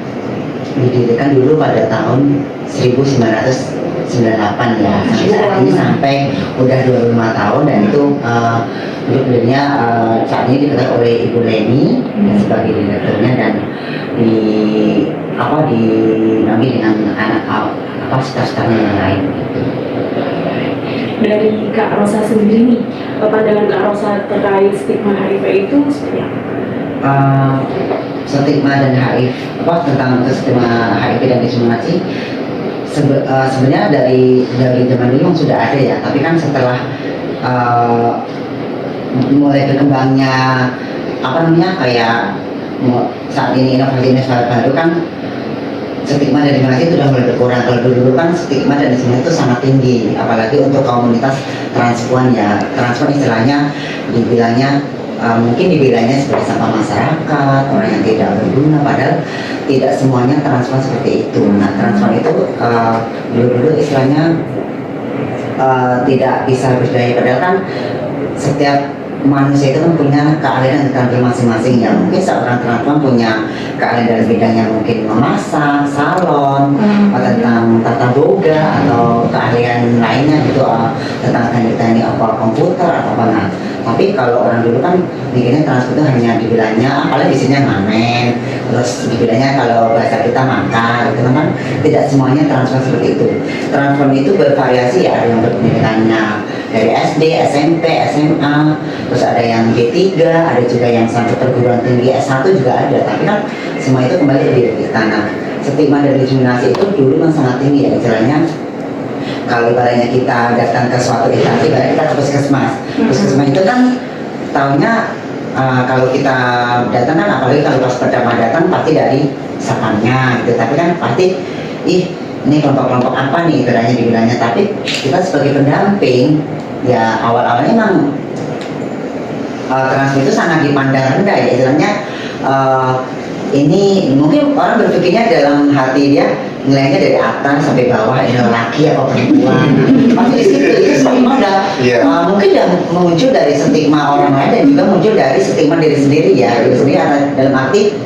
didirikan dulu pada tahun 1998 ya, sampai saat ini sampai udah 25 tahun, dan itu untuk pendirinya saat ini diketuai oleh Ibu Leni sebagai direkturnya, dan dinamai dengan anak staf-stafnya yang lain. Dari Kak Rosa sendiri nih, pandangan Kak Rosa terkait stigma HIV itu seperti apa? Stigma dan HIV, tentang stigma HIV dan diskriminasi sebenarnya dari zaman dulu sudah ada ya, tapi kan setelah mulai berkembangnya kayak saat ini inovasi baru kan, stigma dan diskriminasi itu sudah mulai berkurang. Kalau dulu kan stigma dan diskriminasi itu sangat tinggi, apalagi untuk komunitas transpuan ya. Transpuan istilahnya dibilangnya mungkin dibilangnya sebagai sampah masyarakat, orang yang tidak berguna, padahal tidak semuanya transpuan seperti itu. Nah, transpuan itu dulu istilahnya tidak bisa berdaya, padahal kan setiap manusia itu kan punya keahlian dan keterampilan masing-masing ya. Mungkin seorang transpuan punya keahlian dalam bidangnya, mungkin memasak, salon, tentang tata boga, atau keahlian lainnya gitu, tentang teknik komputer atau apa. Nah, tapi kalau orang dulu kan mikirnya transpuan itu hanya dibilangnya paling isinya ngamen, terus dibilangnya kalau bahasa kita makan, itu kan tidak semuanya transpuan seperti itu. Transpuan itu bervariasi ya, ada yang berpendidikannya dari SD, SMP, SMA, terus ada yang D3, ada juga yang sampai perguruan tinggi S1 juga ada, tapi kan semua itu kembali ke diri kita. Nah, stigma dan diskriminasi itu dulu kan sangat tinggi ya, istilahnya kalau ibaratnya kita datang ke suatu instansi, ibaratnya kita ke puskesmas. Puskesmas itu kan tahunya kalau kita datang kan, apalagi kalau pas pertama datang pasti dari sapamnya gitu, tapi kan pasti ini kelompok-kelompok apa nih ibaratnya dibilangnya, tapi kita sebagai pendamping ya awal-awalnya emang transpuan itu sangat dipandang rendah ya, istilahnya ini mungkin orang berpikirnya dalam hati dia nilainya dari atas sampai bawah, ini laki apa perempuan. Pasti di situ itu stigma mungkin dan muncul dari stigma orang lain, dan juga muncul dari stigma diri sendiri ya. Diri sendiri dalam arti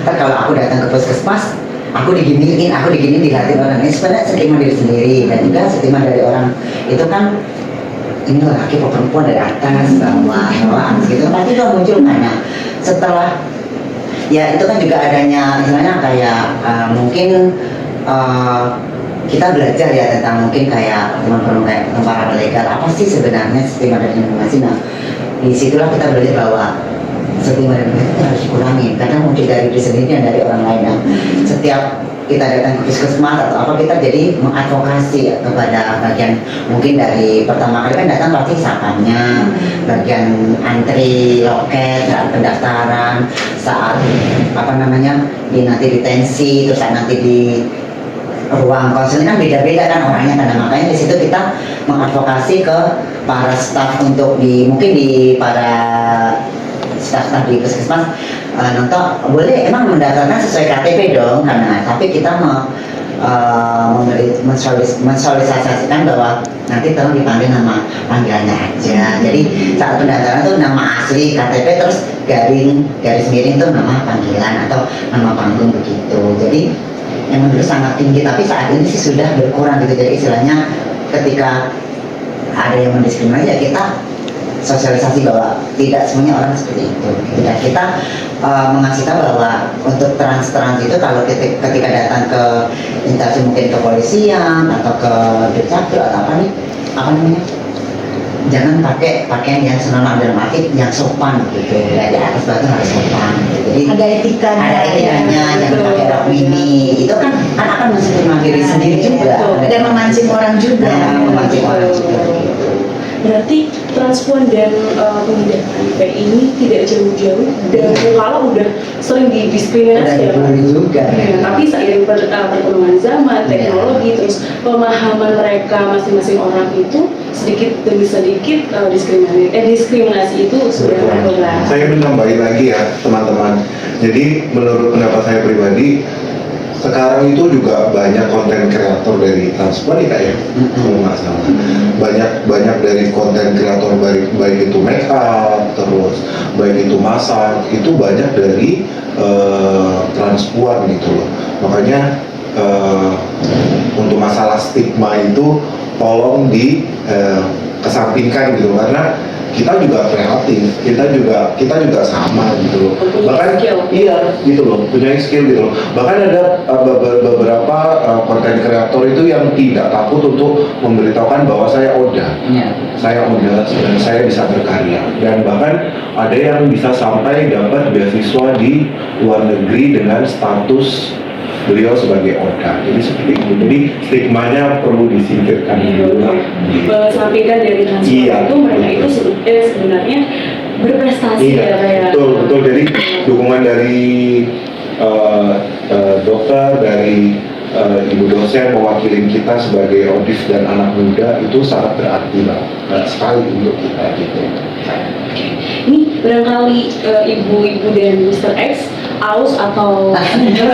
kalau aku datang ke puskesmas aku diginiin, dilihatin orang. Ini sebenarnya stigma diri sendiri, dan juga stigma dari orang itu kan ini laki atau perempuan, dari atas bawah gitu. Pasti itu muncul karena setelah ya itu kan juga adanya istilahnya kayak mungkin kita belajar ya tentang mungkin kayak teman-teman kayak para legal apa sih sebenarnya stigma dan diskriminasi. Nah, disitulah kita belajar bahwa stigma dan diskriminasi itu harus dikurangi, karena muncul dari diri sendiri dan dari orang lain. Nah, setiap kita datang ke puskesmas atau apa, kita jadi mengadvokasi kepada bagian, mungkin dari pertama kali kan datang pasti sapamnya, bagian antri loket, saat pendaftaran, saat nanti detensi, terus saat nanti di ruang konseling kan beda-beda kan orangnya, karena makanya di situ kita mengadvokasi ke para staf untuk mungkin di para staf-staf di puskesmas, nonton boleh emang mendaftarkan sesuai KTP dong, karena tapi kita mensosialisasikan bahwa nanti tolong dipanggil nama panggilannya aja. Jadi saat pendaftaran tuh nama asli KTP, terus garis miring tuh nama panggilan atau nama panggung begitu. Jadi yang dulu sangat tinggi, tapi saat ini sih sudah berkurang gitu. Jadi istilahnya ketika ada yang mendiskriminasi ya kita sosialisasi bahwa tidak semuanya orang seperti itu. Dan kita mengasih tahu bahwa untuk trans itu kalau ketika datang ke instansi mungkin kepolisian atau ke dukcapil atau apa namanya, jangan pakai pakaian yang senonoh dalam arti yang sopan gitu. Ya, di atas batu harus sopan. Jadi Ada etikanya. ada etikanya, jangan pakai rok mini. Itu kan akan menstigma diri sendiri juga. Dan memancing orang juga. Ya, memancing orang juga. Berarti transpuan dan pemuda HIV ini tidak jauh-jauh dan kalau udah sering didiskriminasi ya Pak. juga. Ya, tapi seiring perkembangan zaman, teknologi, terus pemahaman mereka masing-masing orang itu sedikit demi sedikit diskriminasi itu sudah berkurang. Saya menambahin lagi ya teman-teman. Jadi menurut pendapat saya pribadi, sekarang itu juga banyak konten kreator dari transpuan ya, kalau nggak salah. Banyak dari konten kreator baik itu make up, terus baik itu masak, itu banyak dari transpuan gitu loh. Makanya untuk masalah stigma itu tolong kesampingkan gitu, karena kita juga kreatif, kita juga sama gitu loh. Bahkan iya gitu loh, punya skill gitu loh. Bahkan ada beberapa konten kreator itu yang tidak takut untuk memberitahukan bahwa saya Oda, saya Oda dan saya bisa berkarya. Dan bahkan ada yang bisa sampai dapat beasiswa di luar negeri dengan status beliau sebagai Oda. Jadi seperti itu. Jadi stigmanya perlu disingkirkan dulu lah. Sampaikan dari transpuan itu mereka itu sebenarnya berprestasi Iya, ya kayak. betul. Jadi dukungan dari dokter, dari ibu dosen mewakili kita sebagai ODIF dan anak muda itu sangat berarti banget sekali untuk kita gitu. Ini barangkali ibu-ibu dan Mr. X aus atau Iya.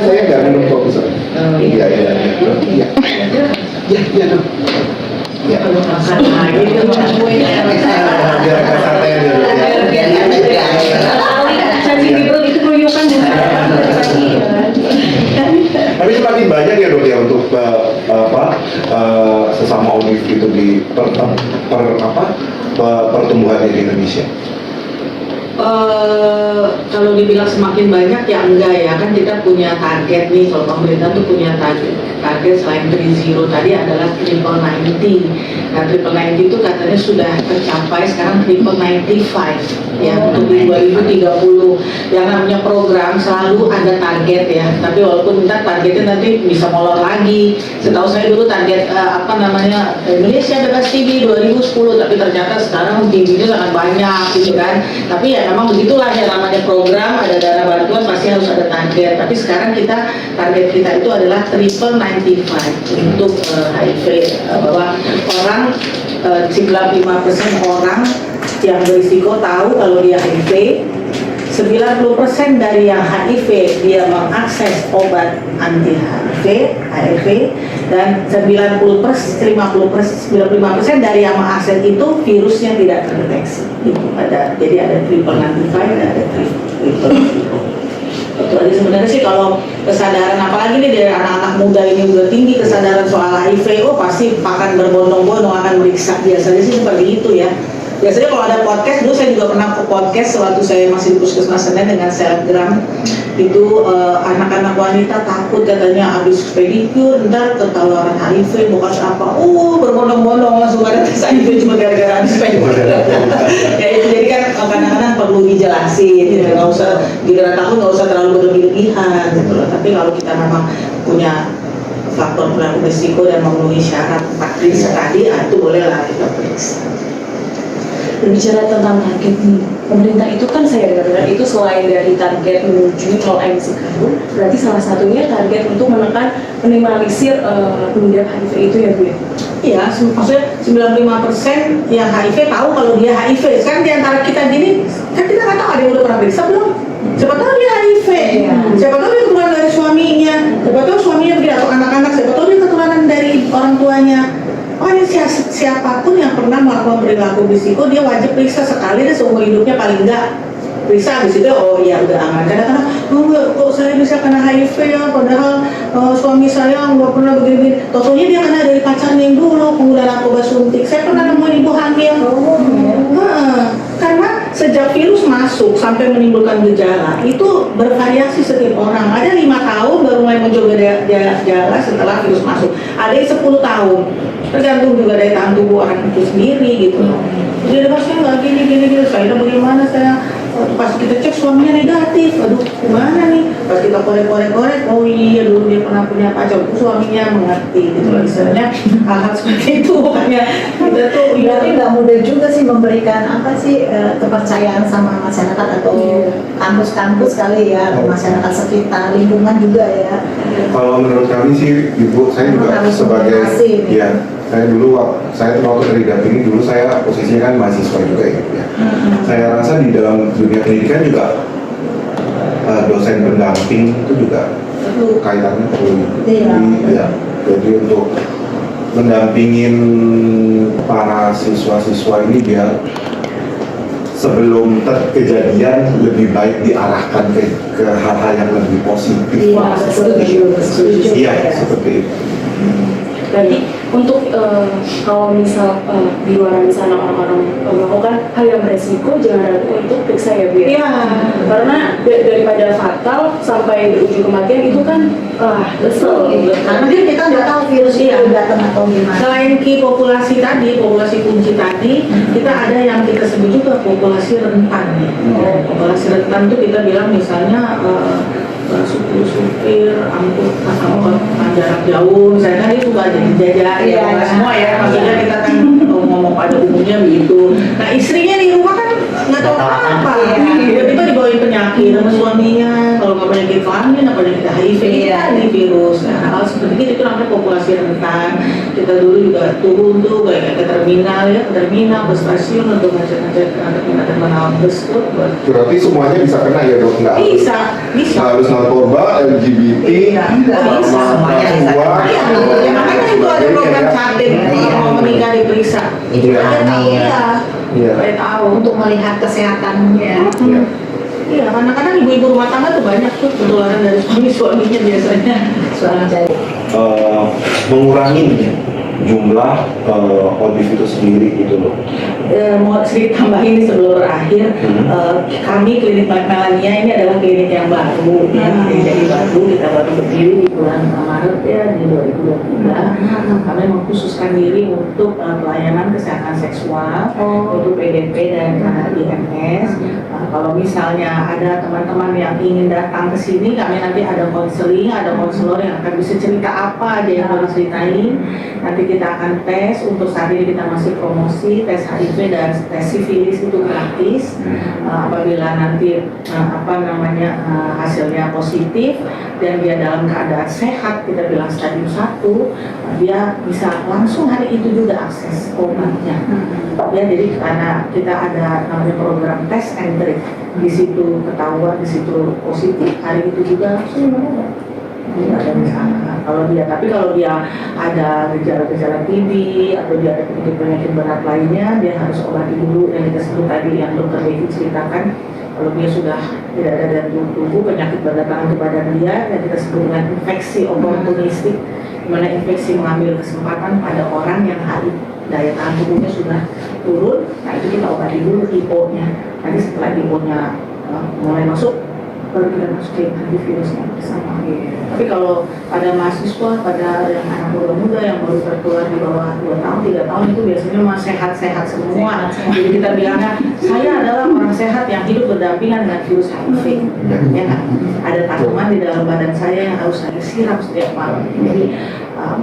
Saya nggak minum kopi soalnya. Iya. Ya. Kalau makan lagi itu Biar agak santai dulu ya. cacing di perut itu keluyukan Tapi semakin banyak ya dok ya untuk sesama ODIF gitu di pertumbuhan di Indonesia. Kalau dibilang semakin banyak ya enggak ya, kan kita punya target nih, kalau pemerintah tuh punya target selain 3.0 tadi adalah triple 90. Nah triple 90 itu katanya sudah tercapai sekarang triple 95 ya untuk di 2030. Yang namanya program selalu ada target ya, tapi walaupun ntar targetnya nanti bisa molor lagi. Setahu saya dulu target Indonesia bebas TB 2010, tapi ternyata sekarang TB-nya sangat banyak gitu kan. Tapi ya memang begitulah ya namanya program, ada dana bantuan pasti harus ada target. Tapi sekarang target kita itu adalah triple 95 untuk HIV, bahwa orang 95% orang yang berisiko tahu kalau dia HIV, 90% dari yang HIV dia mengakses obat anti HIV, dan 95% dari yang mengakses itu virusnya tidak terdeteksi. Jadi ada triple 95 dan ada triple 90. Itu aja sebenarnya sih. Kalau kesadaran apalagi nih dari anak-anak muda ini udah tinggi kesadaran soal HIV, pasti akan berbondong-bondong akan meriksa. Biasanya sih seperti itu ya. Biasanya kalau ada podcast, dulu saya juga pernah ke podcast waktu saya masih di Puskesmas Senen dengan selebgram. Itu anak-anak wanita takut katanya habis pedicure ntar ketularan HIV bukan apa. Berbondong-bondong langsung ada tes HIV cuma gara-gara habis pedicure. Ya itu jadi kan kadang-kadang perlu dijelasin gitu. Nggak usah gara-gara takut, nggak usah terlalu berlebihan gitu loh. Tapi kalau kita memang punya faktor berisiko dan memenuhi syarat 4 periksa tadi, itu bolehlah kita periksa. Berbicara tentang target nih, pemerintah itu kan saya dengar itu selain dari target menuju 0M sekarang, berarti salah satunya target untuk menekan minimalisir pengidap HIV itu ya Bu ya? Iya, maksudnya 95% yang HIV tahu kalau dia HIV. Sekarang di antara kita gini, kan kita nggak tahu ada yang udah pernah periksa belum? Siapa tahu dia HIV, siapa tahu dia ketularan dari suaminya, siapa tahu suaminya begitu atau anak-anak, siapa tahu dia ketularan dari orang tuanya. Siapapun yang pernah melakukan perilaku berisiko, dia wajib periksa sekali deh seumur hidupnya paling enggak. periksa habis itu oh iya udah aman. Kadang-kadang kok saya bisa kena HIV ya, padahal suami saya nggak pernah begini. Totonya dia kena dari pacarnya yang dulu pengguna narkoba suntik. Saya pernah nemuin ibu hamil. Karena sejak virus masuk sampai menimbulkan gejala itu bervariasi setiap orang. Ada 5 tahun baru mulai muncul gejala setelah virus masuk. Ada yang 10 tahun. Tergantung juga dari tahan tubuh orang itu sendiri gitu. Jadi saya nggak gini. Saya bagaimana saya pas kita cek suaminya negatif. Aduh, gimana nih? Pas kita korek, oh iya dulu dia pernah punya pacar. Suaminya mengerti gitu loh istilahnya hal-hal seperti itu. Makanya kita tuh Berarti nggak mudah juga sih memberikan apa sih kepercayaan sama masyarakat atau kampus-kampus kali ya, masyarakat sekitar, lingkungan juga ya. Kalau menurut kami sih, Ibu, saya juga Harus sebagai, komunikasi. ya, saya waktu terdampingi dulu saya posisinya kan mahasiswa juga gitu ya. Saya rasa di dalam dunia pendidikan juga dosen pendamping itu juga kaitannya perlu. Iya. Ya, jadi untuk mendampingin para siswa-siswa ini biar sebelum kejadian lebih baik diarahkan ke hal-hal yang lebih positif. Iya, setuju. Iya, seperti itu. Jadi untuk kalau misal di luar sana orang-orang melakukan hal yang beresiko, jangan ragu untuk periksa ya Bu. Iya. Karena daripada fatal sampai berujung kematian itu kan kesel gitu. Karena kan kita nggak tahu virus itu datang atau gimana. Selain key populasi tadi, populasi kunci tadi, kita ada yang kita sebut juga populasi rentan. Populasi rentan itu kita bilang misalnya supir, angkutan jarak jauh, misalnya kan itu suka jadi jajan, ya semua ya, maksudnya kita kan ngomong pada umumnya begitu. Nah istrinya di rumah kan nggak tahu apa, tiba-tiba dibawain penyakit sama suaminya, kalau nggak penyakit kelamin, apa penyakit HIV, ini virus. Nah hal seperti itu namanya populasi rentan. Kita dulu juga turun tuh kayak ke terminal ya, ke bus stasiun untuk ngecek terminal bus tuh. Berarti semuanya bisa kena ya dok? Nggak Bisa. nggak harus narkoba, LGBT, Bisa. Semuanya bisa narkoba. kena. Ya makanya itu ada program catin kalau mau menikah diperiksa. Ibu Supaya tahu, hamil. ya. Iya. Supaya tahu. Untuk melihat kesehatannya. Iya. Iya, karena kadang ibu-ibu rumah tangga tuh banyak tuh penularan dari suaminya biasanya. Mengurangi jumlah ODIF itu sendiri gitu loh. Mau sedikit tambahin sebelum berakhir, kami klinik Melania ini adalah klinik yang baru, jadi baru kita baru berdiri di bulan Maret ya di 2023. Kami mengkhususkan diri untuk pelayanan kesehatan seksual untuk PDP dan IMS. Kalau misalnya ada teman-teman yang ingin datang ke sini, kami nanti ada konseling, ada konselor yang akan bisa cerita apa aja yang harus ceritain. Nanti kita akan tes, untuk saat ini kita masih promosi tes HIV dan tes sifilis itu gratis. Apabila nanti hasilnya positif dan dia dalam keadaan sehat, kita bilang stadium 1, dia bisa langsung hari itu juga akses obatnya. Ya, jadi karena kita ada namanya program tes and treat, di situ ketahuan, di situ positif, hari itu juga langsung minum obat. Ada misalnya tapi kalau dia ada gejala-gejala TB atau dia ada penyakit berat lainnya, dia harus obati dulu yang kita sebut tadi yang dokter Devi ceritakan. Kalau dia sudah tidak ada dalam tubuh, penyakit berdatangan kepada dia yang kita sebut dengan infeksi oportunistik, di mana infeksi mengambil kesempatan pada orang yang daya tahan tubuhnya sudah turun. Nah itu kita obati dulu IPO-nya. Nanti setelah IPO-nya mulai masuk, baru kita masukin antivirusnya bersama. Tapi kalau pada mahasiswa, pada yang anak muda-muda yang baru tertular di bawah 2 tahun, 3 tahun itu biasanya masih sehat-sehat semua. Jadi kita bilangnya, saya adalah orang sehat yang hidup berdampingan dengan virus HIV. Ya kan? Ada tanaman di dalam badan saya yang harus saya siram setiap malam. Jadi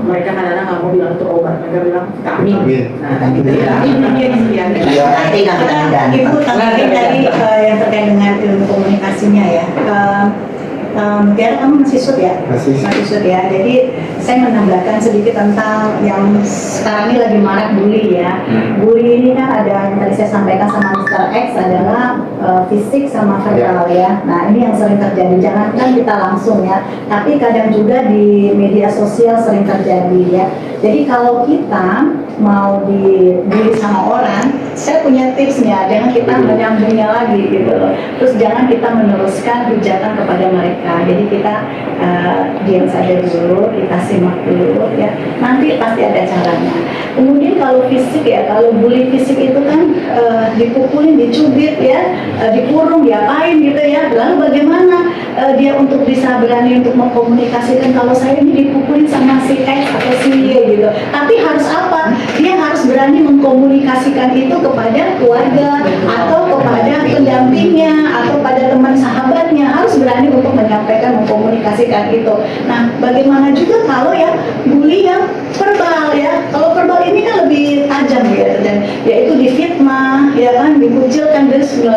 mereka kadang-kadang nggak mau bilang itu obat, mereka bilang vitamin. Nah, gitu ya. Nanti kan Ibu tadi yang terkait dengan ilmu komunikasinya ya. Mutiara kamu masih sud ya? Masih sud ya. Jadi saya menambahkan sedikit tentang yang sekarang ini lagi marak bully ya. Bully ini kan ada yang tadi saya sampaikan sama Mr. X adalah fisik sama verbal ya. Nah ini yang sering terjadi. Jangankan kita langsung ya, tapi kadang juga di media sosial sering terjadi ya. Jadi kalau kita mau dibully sama orang, saya punya tipsnya, jangan kita menyambungnya lagi gitu loh. Terus jangan kita meneruskan hujatan kepada mereka. Jadi kita diam saja dulu, kita simak dulu ya. Nanti pasti ada caranya. Kemudian kalau fisik ya, kalau bully fisik itu kan dipukulin, dicubit ya, dikurung, diapain gitu ya. Lalu bagaimana dia untuk bisa berani untuk mengkomunikasikan kalau saya ini dipukulin sama si X atau si Y gitu. Tapi harus apa? Dia harus berani mengkomunikasikan itu kepada keluarga atau kepada pendampingnya atau pada teman sahabatnya, harus berani untuk menyampaikan, mengkomunikasikan itu. Nah, bagaimana juga kalau ya bully yang verbal ya, kalau verbal ini kan lebih tajam ya, dan yaitu difitnah ya kan, dikucilkan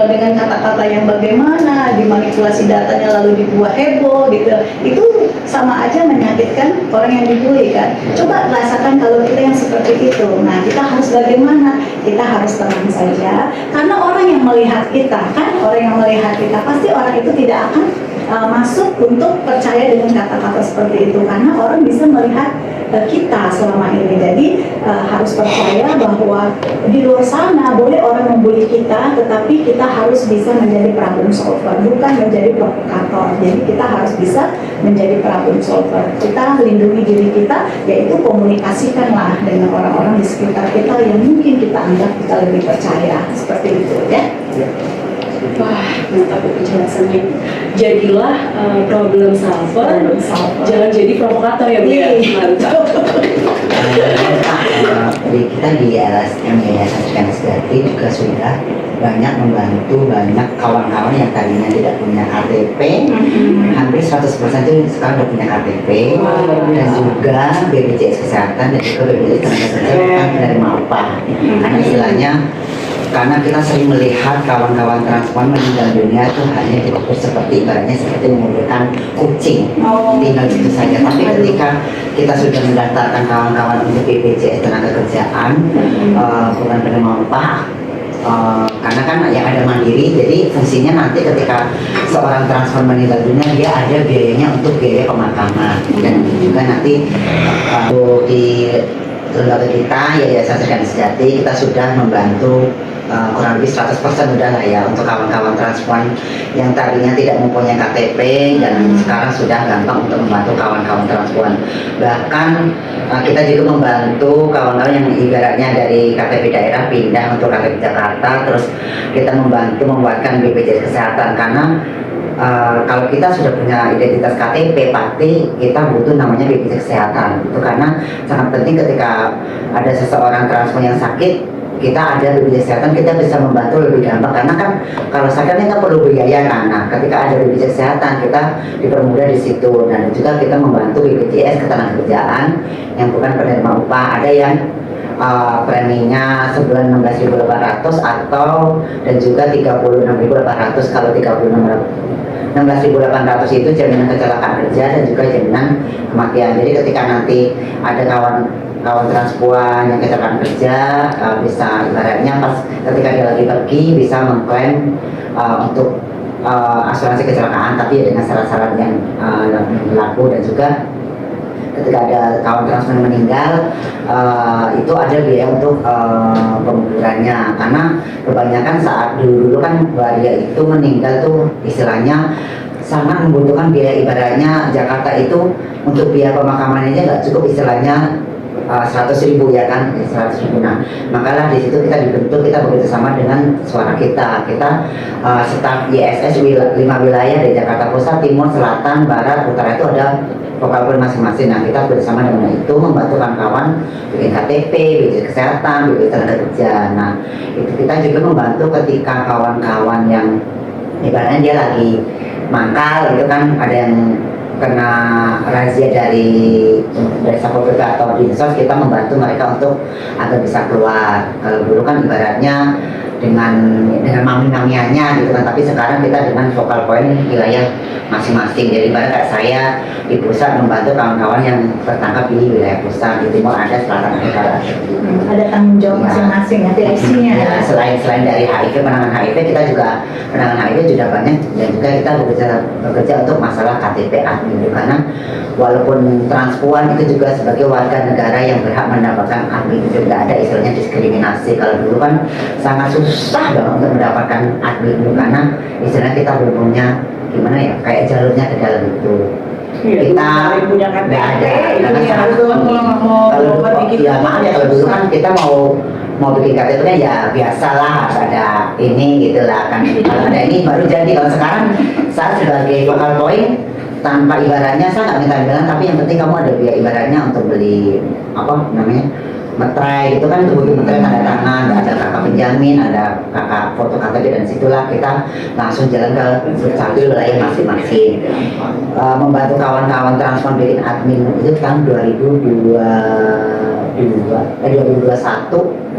dengan kata-kata yang bagaimana, dimanipulasi datanya lalu dibuat heboh gitu. Itu sama aja menyakitkan orang yang dibully kan. Coba rasakan kalau kita yang seperti itu. Nah, kita harus bagaimana? Kita harus tenang saja, karena orang yang melihat kita kan, orang yang melihat kita pasti orang itu tidak akan masuk untuk percaya dengan kata-kata seperti itu, karena orang bisa melihat kita selama ini. Jadi harus percaya bahwa di luar sana boleh orang membuli kita, tetapi kita harus bisa menjadi problem solver, bukan menjadi provokator. Jadi kita harus bisa menjadi problem solver. Kita lindungi diri kita, yaitu komunikasikanlah dengan orang-orang di sekitar kita yang mungkin kita anggap kita lebih percaya, seperti itu ya. Wah, mantap penjelasannya. Jadilah problem solver, jangan jadi provokator ya Bu ya. Mantap. Jadi kita di LSM Yayasan Serkan Sejati juga sudah banyak membantu banyak kawan-kawan yang tadinya tidak punya KTP, hampir 100% itu sekarang sudah punya KTP, dan juga BPJS Kesehatan dan juga BPJS Tenaga menerima upah. Karena istilahnya, karena kita sering melihat kawan-kawan transpuan meninggal dunia itu hanya tidak seperti ibaratnya seperti mengumpulkan kucing, tinggal gitu saja. Tapi ketika kita sudah mendaftarkan kawan-kawan untuk BPJS Tenaga bukan penerima upah, karena kan yang ada mandiri, jadi fungsinya nanti ketika seorang transfer meninggal dunia dia ada biayanya untuk biaya pemakaman, dan juga nanti di lembaga kita Yayasan Serkan Sejati kita sudah membantu kurang lebih 100% udah lah ya untuk kawan-kawan transpuan yang tadinya tidak mempunyai KTP dan sekarang sudah gampang untuk membantu kawan-kawan transpuan. Bahkan kita juga membantu kawan-kawan yang ibaratnya dari KTP daerah pindah untuk KTP Jakarta, terus kita membantu membuatkan BPJS Kesehatan karena kalau kita sudah punya identitas KTP pasti kita butuh namanya BPJS Kesehatan. Itu karena sangat penting ketika ada seseorang transfer yang sakit, kita ada BPJS Kesehatan, kita bisa membantu lebih gampang karena kan kalau sakit kita perlu biaya kan. Nah, ketika ada BPJS Kesehatan kita dipermudah di situ, dan juga kita membantu BPJS Ketenagakerjaan yang bukan penerima upah. Ada yang preminya sebulan 16.800 atau dan juga 36.800. Kalau 16.800 itu jaminan kecelakaan kerja dan juga jaminan kematian. Jadi ketika nanti ada kawan transpuan yang kecelakaan kerja, bisa ibaratnya pas ketika dia lagi pergi bisa mengklaim untuk asuransi kecelakaan, tapi dengan syarat-syarat yang berlaku. Dan juga ketika ada kawan transpuan meninggal, itu ada biaya untuk penguburannya, karena kebanyakan saat dulu kan waria itu meninggal tuh istilahnya sangat membutuhkan biaya. Ibaratnya Jakarta itu untuk biaya pemakaman aja nggak cukup, istilahnya 100.000 ya kan, 100.000. Nah, makalah di situ kita dibentuk, kita bekerjasama dengan suara kita staf ISS 5 wilayah di Jakarta Pusat, Timur, Selatan, Barat, Utara itu ada vokal masing-masing. Nah, kita bersama dengan itu membantu kawan-kawan bikin KTP, BPJS Kesehatan, BPJS Tenaga. Nah, itu kita juga membantu ketika kawan-kawan yang ibaratnya dia lagi mangkal itu kan, ada yang kena razia dari Satpol PP atau Dinsos, kita membantu mereka untuk agar bisa keluar. Kalau dulu kan ibaratnya dengan mami-mamiannya gitu kan, tapi sekarang kita dengan focal point wilayah masing-masing. Jadi pada kayak saya di pusat membantu kawan-kawan yang tertangkap di wilayah pusat, di timur ada, selatan ada. Ada tanggung jawab Ya. masing-masing ya, direksinya. Ya, selain dari HIV, penanganan HIV, kita juga penanganan HIV juga banyak, dan juga kita bekerja untuk masalah KTP admin, karena walaupun transpuan itu juga sebagai warga negara yang berhak mendapatkan admin, itu tidak ada istilahnya diskriminasi. Kalau dulu kan sangat susah banget untuk mendapatkan admin itu, karena istilahnya kita belum punya gimana ya, kayak jalurnya ke dalam itu. Kita punya KTP, nggak ada, karena ini sangat harus mau kalau lompat dulu, dikit. ya maaf ya, kalau dulu kan kita mau bikin KTP-nya ya biasalah, harus ada ini gitulah kan. Kalau ada ini baru jadi. Kalau sekarang saya sebagai focal point, tanpa ibaratnya saya nggak minta imbalan, tapi yang penting kamu ada biaya ibaratnya untuk beli apa namanya materai gitu kan, untuk beli materai tanda tangan, ada kakak penjamin, ada kakak foto KTP, dan situlah kita langsung jalan ke dukcapil wilayah masing-masing. Membantu kawan-kawan transform bikin admin itu tahun 2021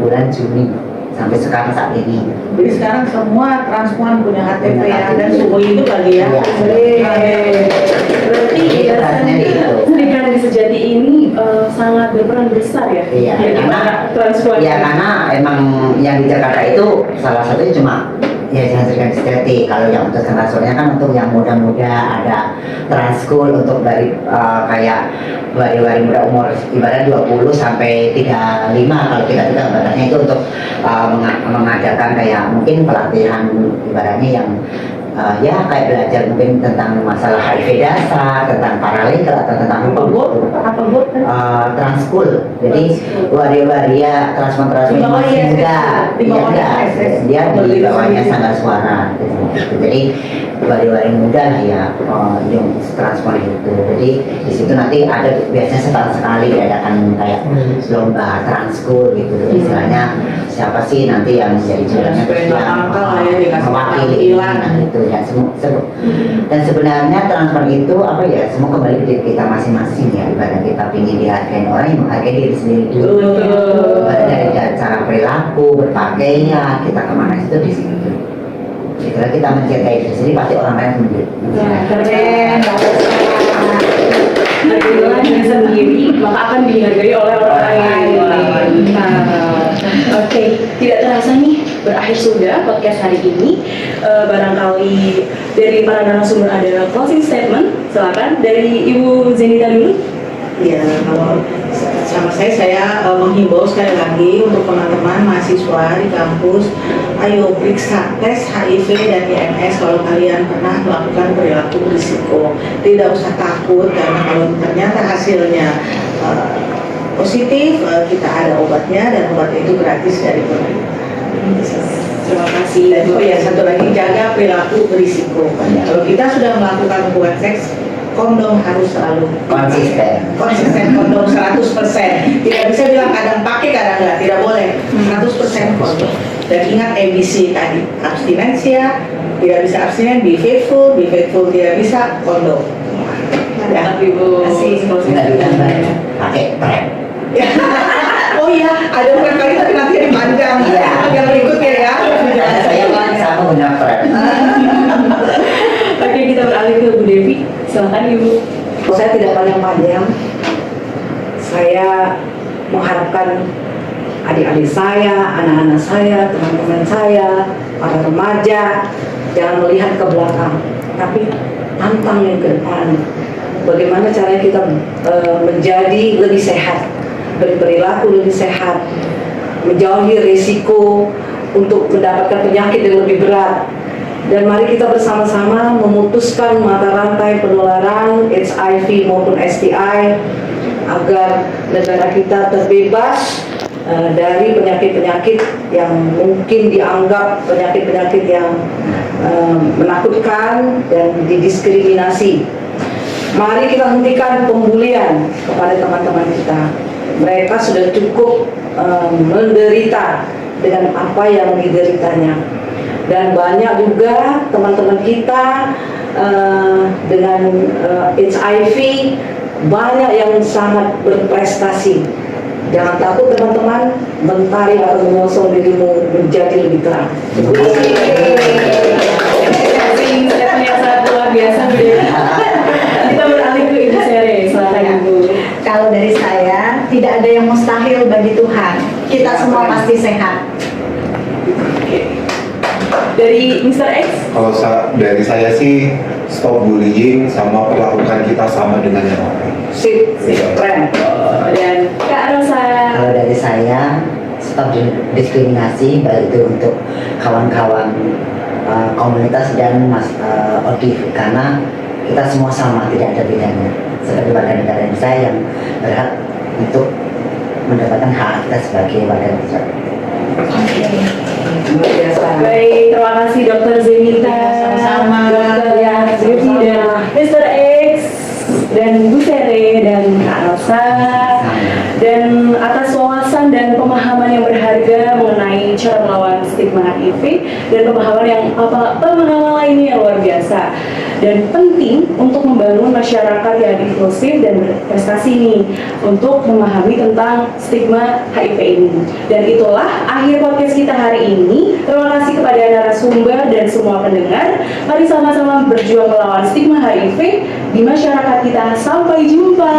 bulan Juni sampai sekarang saat ini. Jadi sekarang semua transpuan punya KTP ya, dan semua itu lagi ya. Iya. Berarti Jadi rasanya itu. Perikanan sejati ini sangat berperan besar ya. Iya, Bagaimana transpuan? Ya karena emang yang di Jakarta itu salah satunya cuma ya jangan Serikandi Sejati. Kalau yang untuk transfernya kan untuk yang muda-muda, ada transkul untuk dari kayak wari-wari muda umur ibarat 20 sampai 35. Kalau 33 batasnya itu untuk mengadakan kayak mungkin pelatihan ibaratnya yang ya kayak belajar mungkin tentang masalah HIV dasar, tentang paralegal atau tentang Apa bu? transkul. Jadi waria-waria transfer Di bawah masih ISS, muda, di bawah iya, ISS. dia di bawahnya sanggar suara gitu. Jadi waria-waria muda lah ya yang transfer itu. Jadi di situ nanti ada biasanya setahun sekali diadakan kayak lomba transkul gitu. Istilahnya siapa sih nanti yang menjadi juaranya, terus Supaya yang angka lah ya, dikasih mewakili tampilan. nah itu ya dan sebenarnya transfer itu apa ya, semua kembali ke diri kita masing-masing ya. Ibarat kita ingin dihargai orang, yang menghargai diri sendiri dulu. Betul. Ibarat dari cara perilaku, berpakaian, kita kemana itu di situ. Setelah kita mencintai diri sendiri, pasti orang lain mencintai. Keren, hargailah diri sendiri, maka akan dihargai oleh orang lain. Oke, tidak terasa nih berakhir sudah podcast hari ini. Barangkali dari para narasumber ada closing statement. Silakan dari Ibu Zenita dulu. Ya, kalau sama saya menghimbau sekali lagi untuk teman-teman mahasiswa di kampus, ayo periksa tes HIV dan IMS kalau kalian pernah melakukan perilaku berisiko. Tidak usah takut, karena kalau ternyata hasilnya positif, kita ada obatnya, dan obatnya itu gratis dari pemerintah. Terima kasih. Dan oh ya, satu lagi, jaga perilaku berisiko. Kalau kita sudah melakukan hubungan seks, kondom harus selalu konsisten kondom 100%. Tidak bisa bilang kadang pakai kadang enggak, tidak boleh. 100% kondom. Dan ingat ABC tadi, abstinensia, tidak bisa abstinen, be faithful tidak bisa kondom. Ya, Ibu. Nggak ditambah pakai prep. Oh iya, ada beberapa kali tapi nanti dipanjang. Iya. Yang berikutnya ya. Karena saya sama guna prep. Oke, kita beralih ke Bu Devi. Silakan Ibu. Saya tidak panjang-panjang. Saya mengharapkan adik-adik saya, anak-anak saya, teman-teman saya, para remaja, jangan melihat ke belakang, tapi tantang yang ke depan. Bagaimana caranya kita menjadi lebih sehat, berperilaku lebih sehat, menjauhi risiko untuk mendapatkan penyakit yang lebih berat. Dan mari kita bersama-sama memutuskan mata rantai penularan HIV maupun STI agar negara kita terbebas dari penyakit-penyakit yang mungkin dianggap penyakit-penyakit yang menakutkan dan didiskriminasi. Mari kita hentikan pembulian kepada teman-teman kita. Mereka sudah cukup menderita dengan apa yang dideritanya. Dan banyak juga teman-teman kita dengan HIV banyak yang sangat berprestasi. Jangan takut teman-teman, mentari akan mengosong dirimu menjadi lebih terang. Statement yang sangat luar biasa, Bu. Kita beralih ke Ibu Sere, silakan Ibu. Kalau dari saya, tidak ada yang mustahil bagi Tuhan. Kita semua pasti sehat. Dari Mr. X, Kalau dari saya sih stop bullying sama perlakukan kita sama dengan yang lain. Sip, keren. dan Kak Rosa. Kalau dari saya, stop diskriminasi baik itu untuk kawan-kawan komunitas dan ODIF, karena kita semua sama, tidak ada bedanya. Seperti warga negara Indonesia yang berhak untuk mendapatkan hak kita sebagai warga negara. Luar biasa. Baik, terima kasih Dr. Zenita, Sama-sama. Dr. Yazri, dan Mr. X, dan Bu Sere, dan Kak Rosa, dan atas wawasan dan pemahaman yang berharga mengenai cara melawan stigma HIV, dan pemahaman lainnya yang luar biasa dan penting untuk membangun masyarakat yang inklusif dan berprestasi nih untuk memahami tentang stigma HIV ini. Dan itulah akhir podcast kita hari ini. Terima kasih kepada narasumber dan semua pendengar. Mari sama-sama berjuang melawan stigma HIV di masyarakat kita. Sampai jumpa.